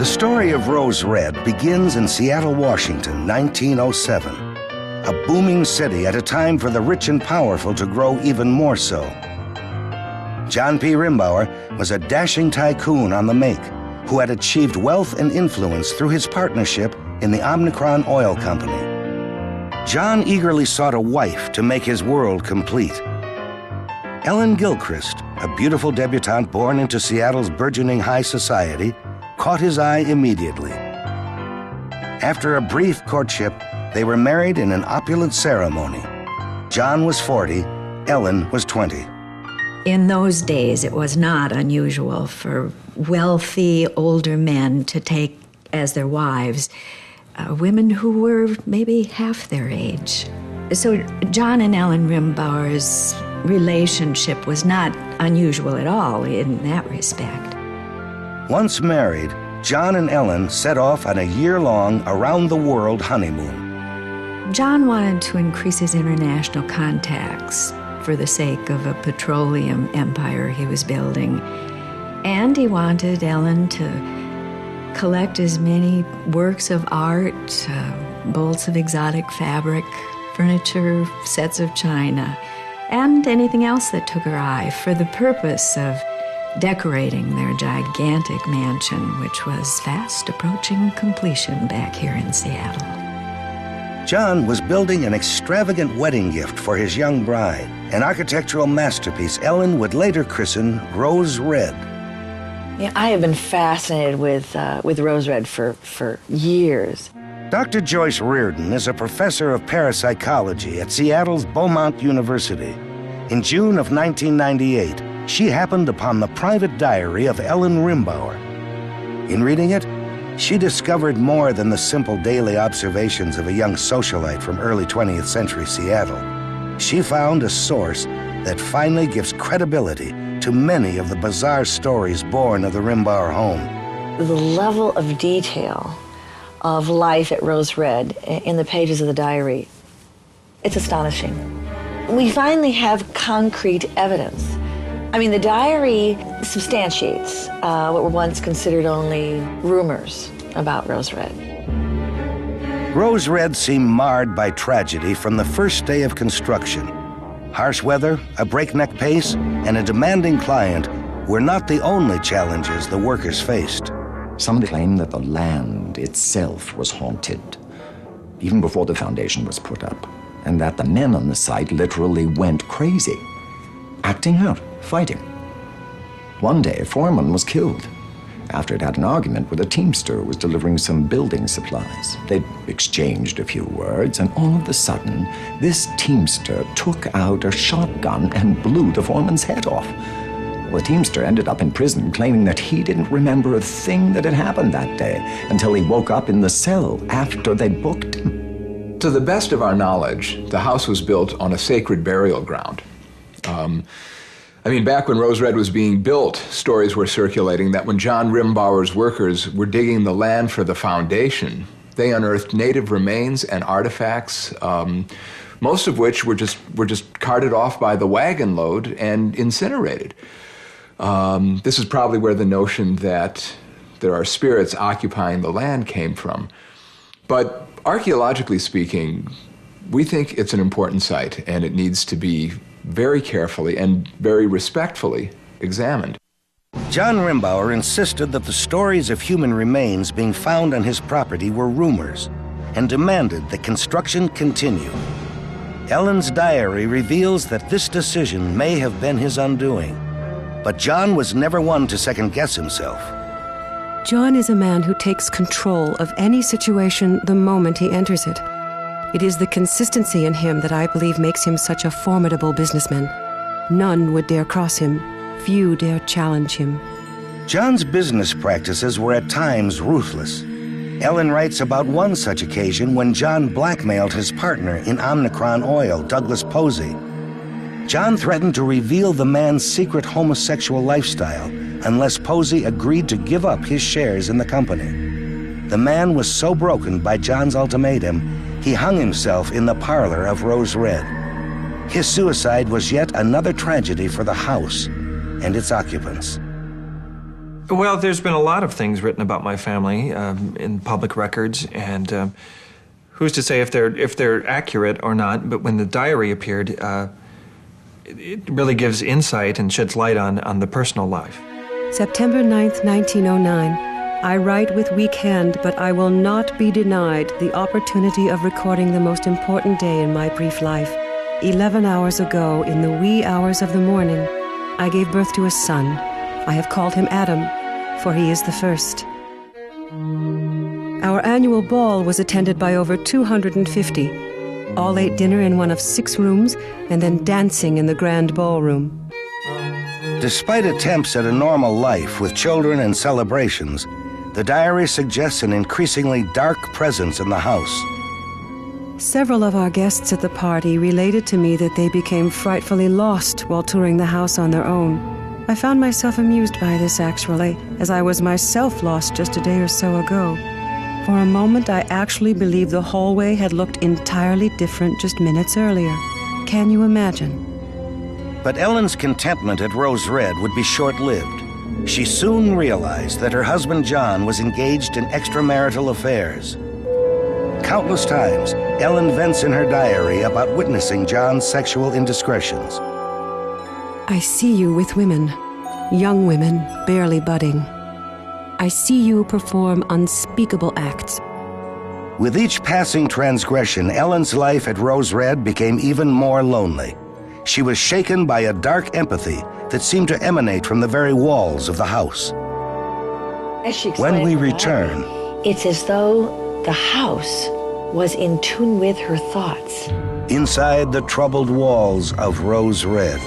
The story of Rose Red begins in Seattle, Washington, 1907. A booming city at a time for the rich and powerful to grow even more so. John P. Rimbauer was a dashing tycoon on the make who had achieved wealth and influence through his partnership in the Omnicron Oil Company. John eagerly sought a wife to make his world complete. Ellen Gilchrist, a beautiful debutante born into Seattle's burgeoning high society, caught his eye immediately. After a brief courtship, they were married in an opulent ceremony. John was 40, Ellen was 20. In those days, it was not unusual for wealthy older men to take as their wives women who were maybe half their age. So John and Ellen Rimbauer's relationship was not unusual at all in that respect. Once married, John and Ellen set off on a year-long around-the-world honeymoon. John wanted to increase his international contacts for the sake of a petroleum empire he was building. And he wanted Ellen to collect as many works of art, bolts of exotic fabric, furniture, sets of china, and anything else that took her eye for the purpose of decorating their gigantic mansion, which was fast approaching completion back here in Seattle. John was building an extravagant wedding gift for his young bride, an architectural masterpiece Ellen would later christen Rose Red. Yeah, I have been fascinated with Rose Red for years. Dr. Joyce Reardon is a professor of parapsychology at Seattle's Beaumont University. In June of 1998, she happened upon the private diary of Ellen Rimbauer. In reading it, she discovered more than the simple daily observations of a young socialite from early 20th century Seattle. She found a source that finally gives credibility to many of the bizarre stories born of the Rimbauer home. The level of detail of life at Rose Red in the pages of the diary, it's astonishing. We finally have concrete evidence. I mean, the diary substantiates what were once considered only rumors about Rose Red. Rose Red seemed marred by tragedy from the first day of construction. Harsh weather, a breakneck pace, and a demanding client were not the only challenges the workers faced. Some claim that the land itself was haunted, even before the foundation was put up, and that the men on the site literally went crazy, acting out, fighting. One day, a foreman was killed after it had an argument with a teamster who was delivering some building supplies. They'd exchanged a few words, and all of a sudden, this teamster took out a shotgun and blew the foreman's head off. Well, the teamster ended up in prison, claiming that he didn't remember a thing that had happened that day until he woke up in the cell after they'd booked him. To the best of our knowledge, the house was built on a sacred burial ground. Back when Rose Red was being built, stories were circulating that when John Rimbauer's workers were digging the land for the foundation, they unearthed native remains and artifacts, most of which were just carted off by the wagon load and incinerated. This is probably where the notion that there are spirits occupying the land came from. But archaeologically speaking, we think it's an important site, and it needs to be very carefully and very respectfully examined. John Rimbauer insisted that the stories of human remains being found on his property were rumors and demanded that construction continue. Ellen's diary reveals that this decision may have been his undoing, but John was never one to second-guess himself. John is a man who takes control of any situation the moment he enters it. It is the consistency in him that I believe makes him such a formidable businessman. None would dare cross him. Few dare challenge him. John's business practices were at times ruthless. Ellen writes about one such occasion when John blackmailed his partner in Omnicron Oil, Douglas Posey. John threatened to reveal the man's secret homosexual lifestyle unless Posey agreed to give up his shares in the company. The man was so broken by John's ultimatum, he hung himself in the parlor of Rose Red. His suicide was yet another tragedy for the house and its occupants. Well, there's been a lot of things written about my family in public records, and who's to say if they're accurate or not? But when the diary appeared, it really gives insight and sheds light on the personal life. September 9th, 1909. I write with weak hand, but I will not be denied the opportunity of recording the most important day in my brief life. 11 hours ago, in the wee hours of the morning, I gave birth to a son. I have called him Adam, for he is the first. Our annual ball was attended by over 250. All ate dinner in one of 6 rooms, and then dancing in the grand ballroom. Despite attempts at a normal life with children and celebrations, the diary suggests an increasingly dark presence in the house. Several of our guests at the party related to me that they became frightfully lost while touring the house on their own. I found myself amused by this, actually, as I was myself lost just a day or so ago. For a moment, I actually believed the hallway had looked entirely different just minutes earlier. Can you imagine? But Ellen's contentment at Rose Red would be short-lived. She soon realized that her husband John was engaged in extramarital affairs. Countless times, Ellen vents in her diary about witnessing John's sexual indiscretions. I see you with women, young women, barely budding. I see you perform unspeakable acts. With each passing transgression, Ellen's life at Rose Red became even more lonely. She was shaken by a dark empathy that seemed to emanate from the very walls of the house. When we return, it's as though the house was in tune with her thoughts. Inside the troubled walls of Rose Red.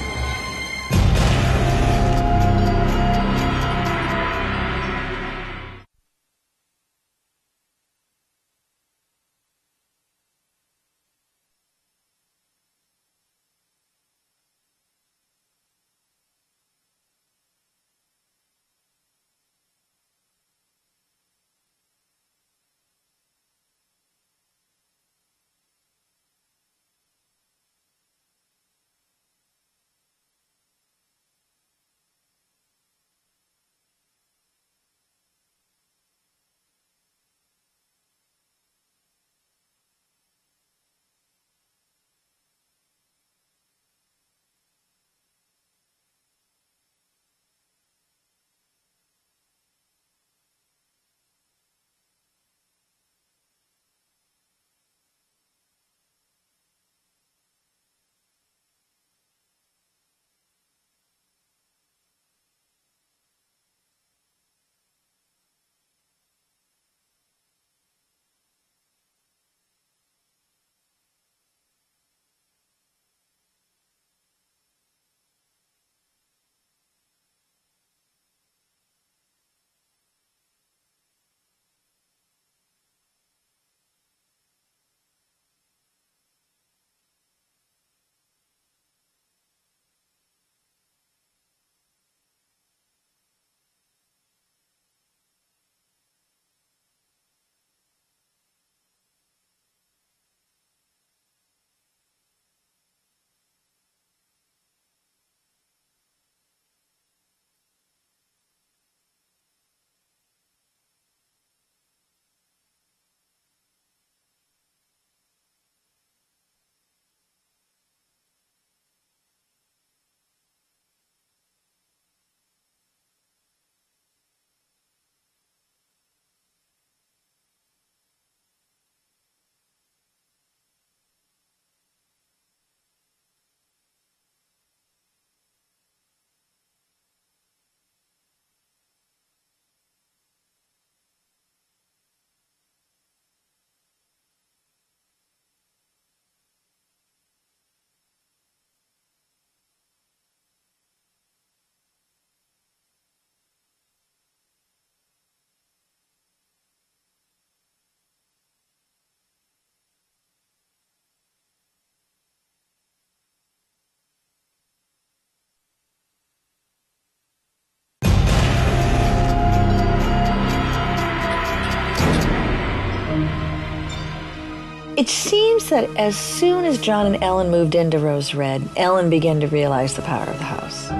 It seems that as soon as John and Ellen moved into Rose Red, Ellen began to realize the power of the house.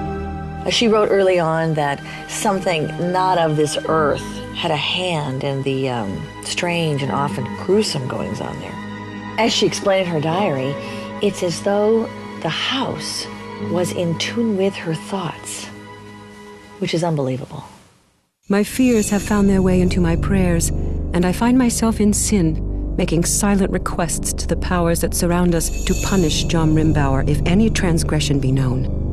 She wrote early on that something not of this earth had a hand in the strange and often gruesome goings-on there. As she explained in her diary, it's as though the house was in tune with her thoughts, which is unbelievable. My fears have found their way into my prayers, and I find myself in sin, making silent requests to the powers that surround us to punish John Rimbauer if any transgression be known.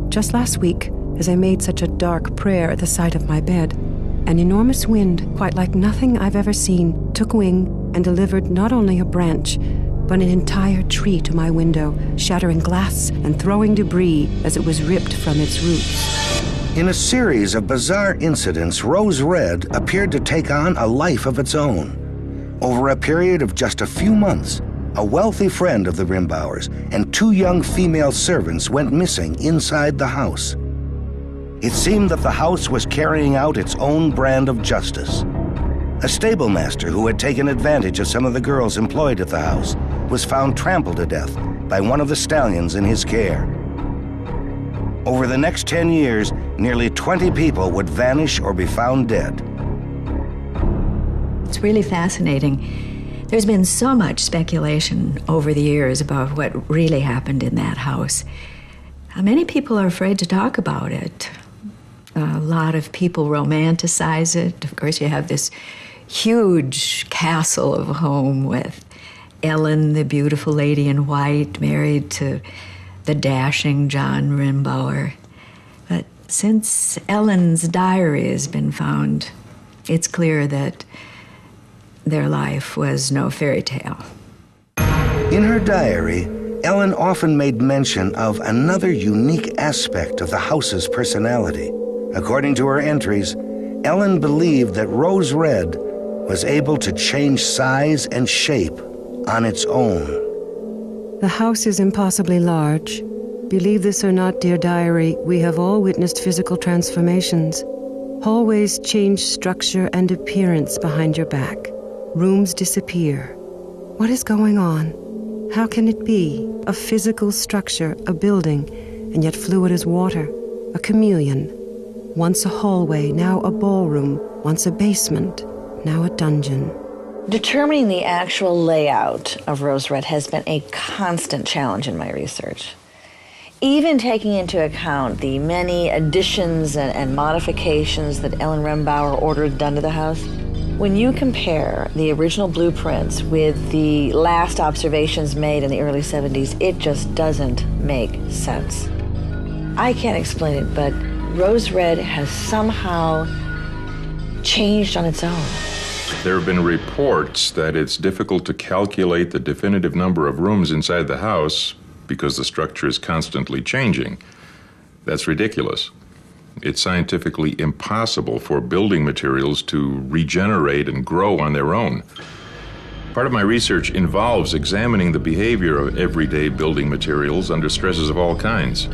Just last week, as I made such a dark prayer at the side of my bed, an enormous wind, quite like nothing I've ever seen, took wing and delivered not only a branch, but an entire tree to my window, shattering glass and throwing debris as it was ripped from its roots. In a series of bizarre incidents, Rose Red appeared to take on a life of its own. Over a period of just a few months, a wealthy friend of the Rimbauers and 2 young female servants went missing inside the house. It seemed that the house was carrying out its own brand of justice. A stablemaster who had taken advantage of some of the girls employed at the house was found trampled to death by one of the stallions in his care. Over the next 10 years, nearly 20 people would vanish or be found dead. It's really fascinating. There's been so much speculation over the years about what really happened in that house. Many people are afraid to talk about it. A lot of people romanticize it. Of course, you have this huge castle of a home with Ellen, the beautiful lady in white, married to the dashing John Rimbauer. But since Ellen's diary has been found, it's clear that their life was no fairy tale. In her diary, Ellen often made mention of another unique aspect of the house's personality. According to her entries, Ellen believed that Rose Red was able to change size and shape on its own. The house is impossibly large. Believe this or not, dear diary, we have all witnessed physical transformations. Hallways change structure and appearance behind your back. Rooms disappear. What is going on? How can it be? A physical structure, a building, and yet fluid as water, a chameleon. Once a hallway, now a ballroom. Once a basement, now a dungeon. Determining the actual layout of Rose Red has been a constant challenge in my research. Even taking into account the many additions and modifications that Ellen Rimbauer ordered done to the house, when you compare the original blueprints with the last observations made in the early 70s, it just doesn't make sense. I can't explain it, but Rose Red has somehow changed on its own. There have been reports that it's difficult to calculate the definitive number of rooms inside the house because the structure is constantly changing. That's ridiculous. It's scientifically impossible for building materials to regenerate and grow on their own. Part of my research involves examining the behavior of everyday building materials under stresses of all kinds.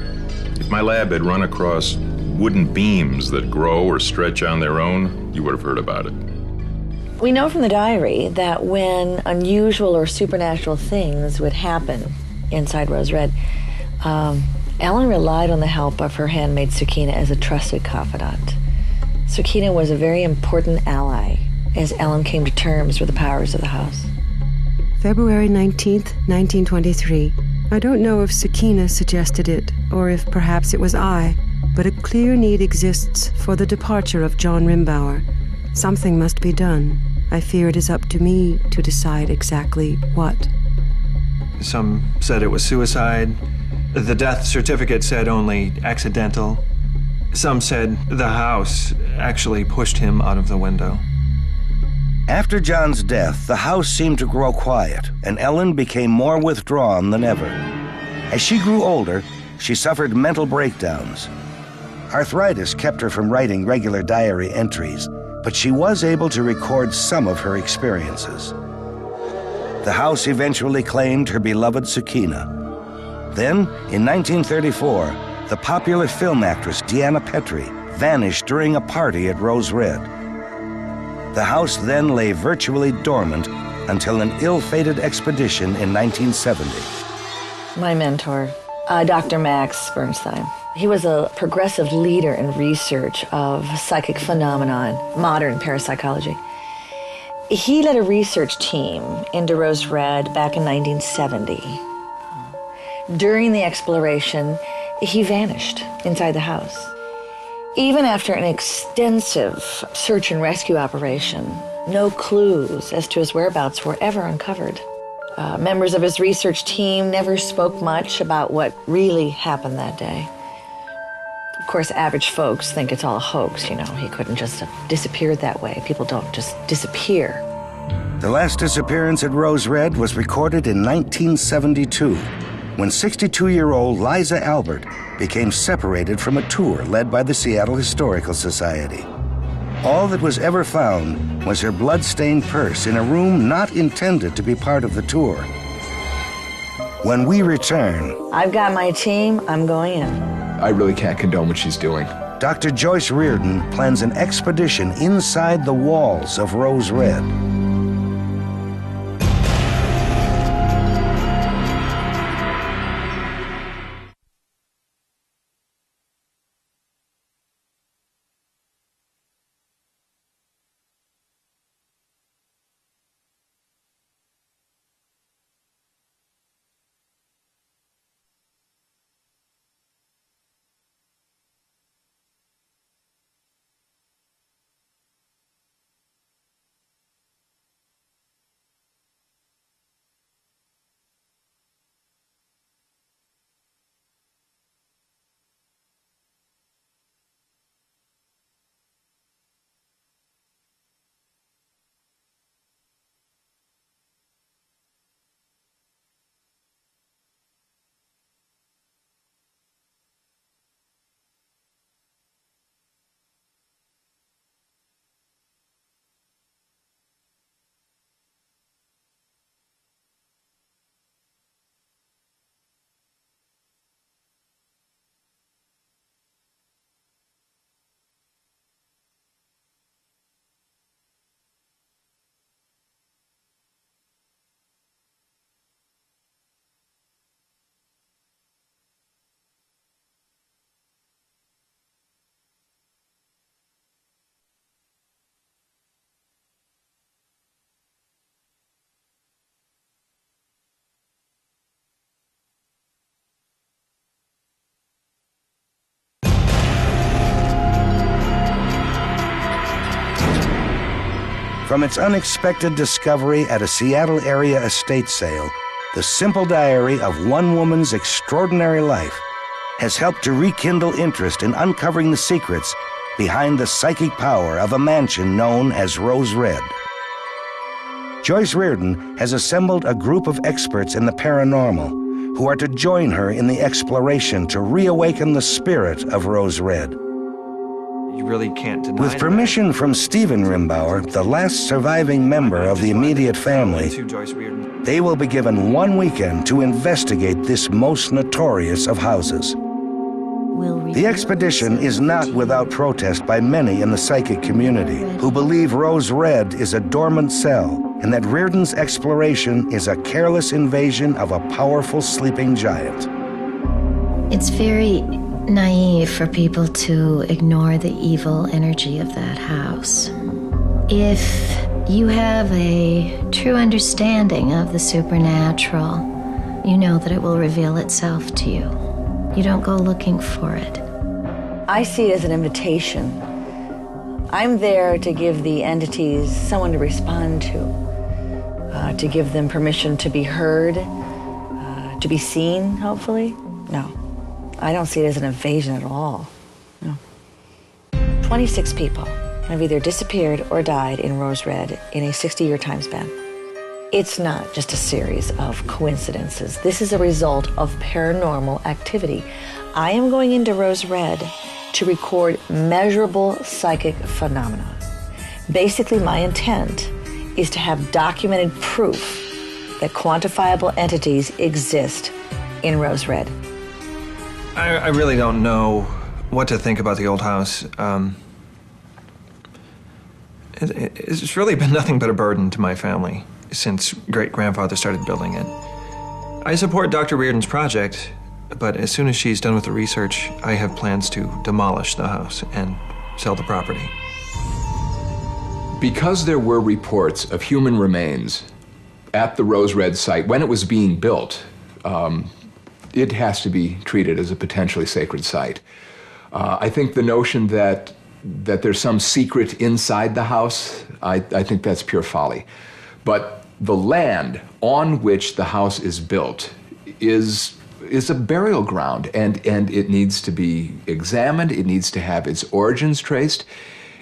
If my lab had run across wooden beams that grow or stretch on their own, you would have heard about it. We know from the diary that when unusual or supernatural things would happen inside Rose Red, Ellen relied on the help of her handmaid Sakina as a trusted confidant. Sakina was a very important ally as Ellen came to terms with the powers of the house. February 19th, 1923. I don't know if Sakina suggested it, or if perhaps it was I, but a clear need exists for the departure of John Rimbauer. Something must be done. I fear it is up to me to decide exactly what. Some said it was suicide. The death certificate said only accidental. Some said the house actually pushed him out of the window. After John's death, the house seemed to grow quiet, and Ellen became more withdrawn than ever. As she grew older, she suffered mental breakdowns. Arthritis kept her from writing regular diary entries, but she was able to record some of her experiences. The house eventually claimed her beloved Sakina. Then, in 1934, the popular film actress Deanna Petrie vanished during a party at Rose Red. The house then lay virtually dormant until an ill-fated expedition in 1970. My mentor, Dr. Max Bernstein. He was a progressive leader in research of psychic phenomenon, modern parapsychology. He led a research team into Rose Red back in 1970. During the exploration, he vanished inside the house. Even after an extensive search and rescue operation, no clues as to his whereabouts were ever uncovered. Members of his research team never spoke much about what really happened that day. Of course, average folks think it's all a hoax, you know. He couldn't just have disappeared that way. People don't just disappear. The last disappearance at Rose Red was recorded in 1972, when 62-year-old Liza Albert became separated from a tour led by the Seattle Historical Society. All that was ever found was her blood-stained purse in a room not intended to be part of the tour. When we return... I've got my team. I'm going in. I really can't condone what she's doing. Dr. Joyce Reardon plans an expedition inside the walls of Rose Red. From its unexpected discovery at a Seattle area estate sale, the simple diary of one woman's extraordinary life has helped to rekindle interest in uncovering the secrets behind the psychic power of a mansion known as Rose Red. Joyce Reardon has assembled a group of experts in the paranormal who are to join her in the exploration to reawaken the spirit of Rose Red. You really can't deny With permission from Stephen Rimbauer, the last surviving member of the immediate family, they will be given 1 weekend to investigate this most notorious of houses. The expedition is not without protest by many in the psychic community who believe Rose Red is a dormant cell and that Reardon's exploration is a careless invasion of a powerful sleeping giant. It's very naive for people to ignore the evil energy of that house. If you have a true understanding of the supernatural, you know that it will reveal itself to you. You don't go looking for it. I see it as an invitation. I'm there to give the entities someone to respond to give them permission to be heard, to be seen, hopefully. No. I don't see it as an invasion at all. No. 26 people have either disappeared or died in Rose Red in a 60-year time span. It's not just a series of coincidences. This is a result of paranormal activity. I am going into Rose Red to record measurable psychic phenomena. Basically, my intent is to have documented proof that quantifiable entities exist in Rose Red. I really don't know what to think about the old house. It's really been nothing but a burden to my family since great-grandfather started building it. I support Dr. Reardon's project, But as soon as she's done with the research, I have plans to demolish the house and sell the property. Because there were reports of human remains at the Rose Red site when it was being built, it has to be treated as a potentially sacred site. I think the notion that there's some secret inside the house, I think that's pure folly. But the land on which the house is built is a burial ground, and it needs to be examined, it needs to have its origins traced,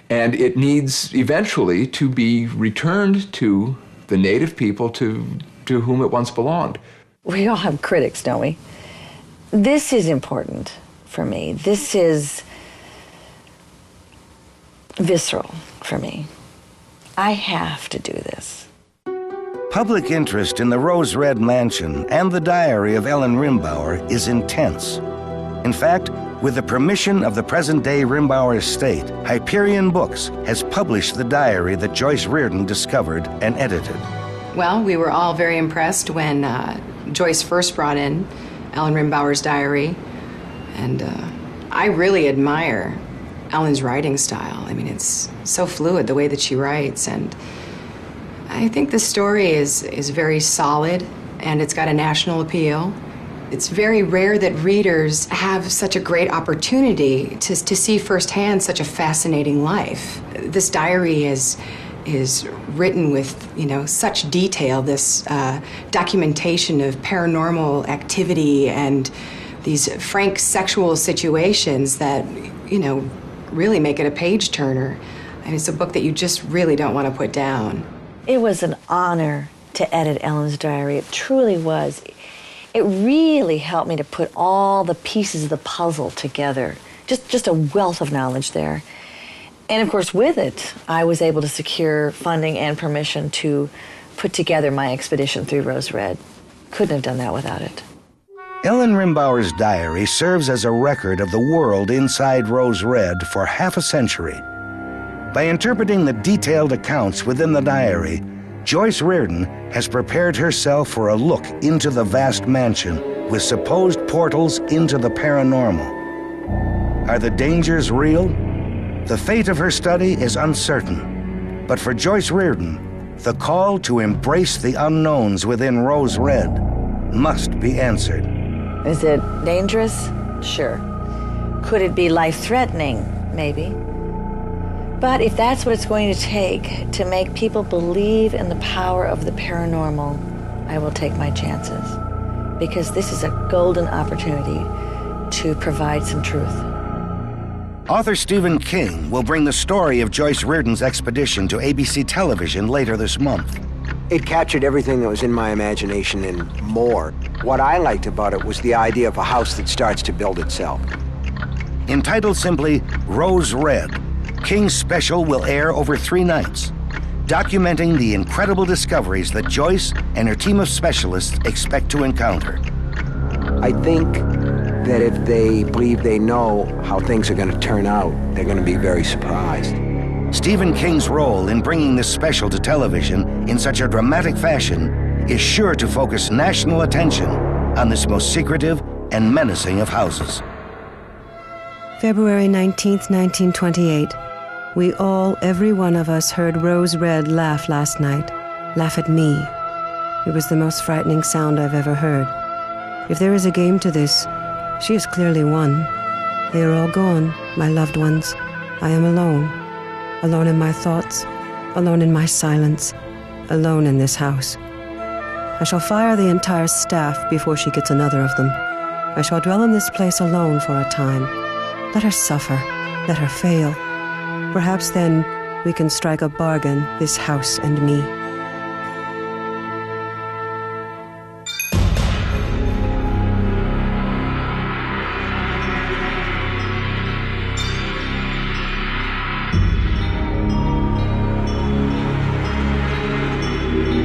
and it needs eventually to be returned to the native people to whom it once belonged. We all have critics, don't we? This is important for me. This is visceral for me. I have to do this. Public interest in the Rose Red Mansion and the diary of Ellen Rimbauer is intense. In fact, with the permission of the present-day Rimbauer estate, Hyperion Books has published the diary that Joyce Reardon discovered and edited. Well, we were all very impressed when Joyce first brought in Ellen Rimbauer's diary, and I really admire Ellen's writing style. I mean, it's so fluid, the way that she writes, and I think the story is very solid, and it's got a national appeal. It's very rare that readers have such a great opportunity to see firsthand such a fascinating life. This diary is written with, such detail, this documentation of paranormal activity and these frank sexual situations that, really make it a page turner. I mean, it's a book that you just really don't want to put down. It was an honor to edit Ellen's diary. It truly was. It really helped me to put all the pieces of the puzzle together. Just a wealth of knowledge there. And of course, with it, I was able to secure funding and permission to put together my expedition through Rose Red. Couldn't have done that without it. Ellen Rimbauer's diary serves as a record of the world inside Rose Red for half a century. By interpreting the detailed accounts within the diary, Joyce Reardon has prepared herself for a look into the vast mansion with supposed portals into the paranormal. Are the dangers real? The fate of her study is uncertain. But for Joyce Reardon, the call to embrace the unknowns within Rose Red must be answered. Is it dangerous? Sure. Could it be life-threatening? Maybe. But if that's what it's going to take to make people believe in the power of the paranormal, I will take my chances. Because this is a golden opportunity to provide some truth. Author Stephen King will bring the story of Joyce Reardon's expedition to ABC television later this month. It captured everything that was in my imagination and more. What I liked about it was the idea of a house that starts to build itself. Entitled simply Rose Red, King's special will air over 3 nights, documenting the incredible discoveries that Joyce and her team of specialists expect to encounter. I think that if they believe they know how things are going to turn out, they're going to be very surprised. Stephen King's role in bringing this special to television in such a dramatic fashion is sure to focus national attention on this most secretive and menacing of houses. February 19th, 1928. We all, every one of us, heard Rose Red laugh last night. Laugh at me. It was the most frightening sound I've ever heard. If there is a game to this, she has clearly won. They are all gone, my loved ones. I am alone. Alone in my thoughts, alone in my silence, alone in this house. I shall fire the entire staff before she gets another of them. I shall dwell in this place alone for a time. Let her suffer, let her fail. Perhaps then we can strike a bargain, this house and me.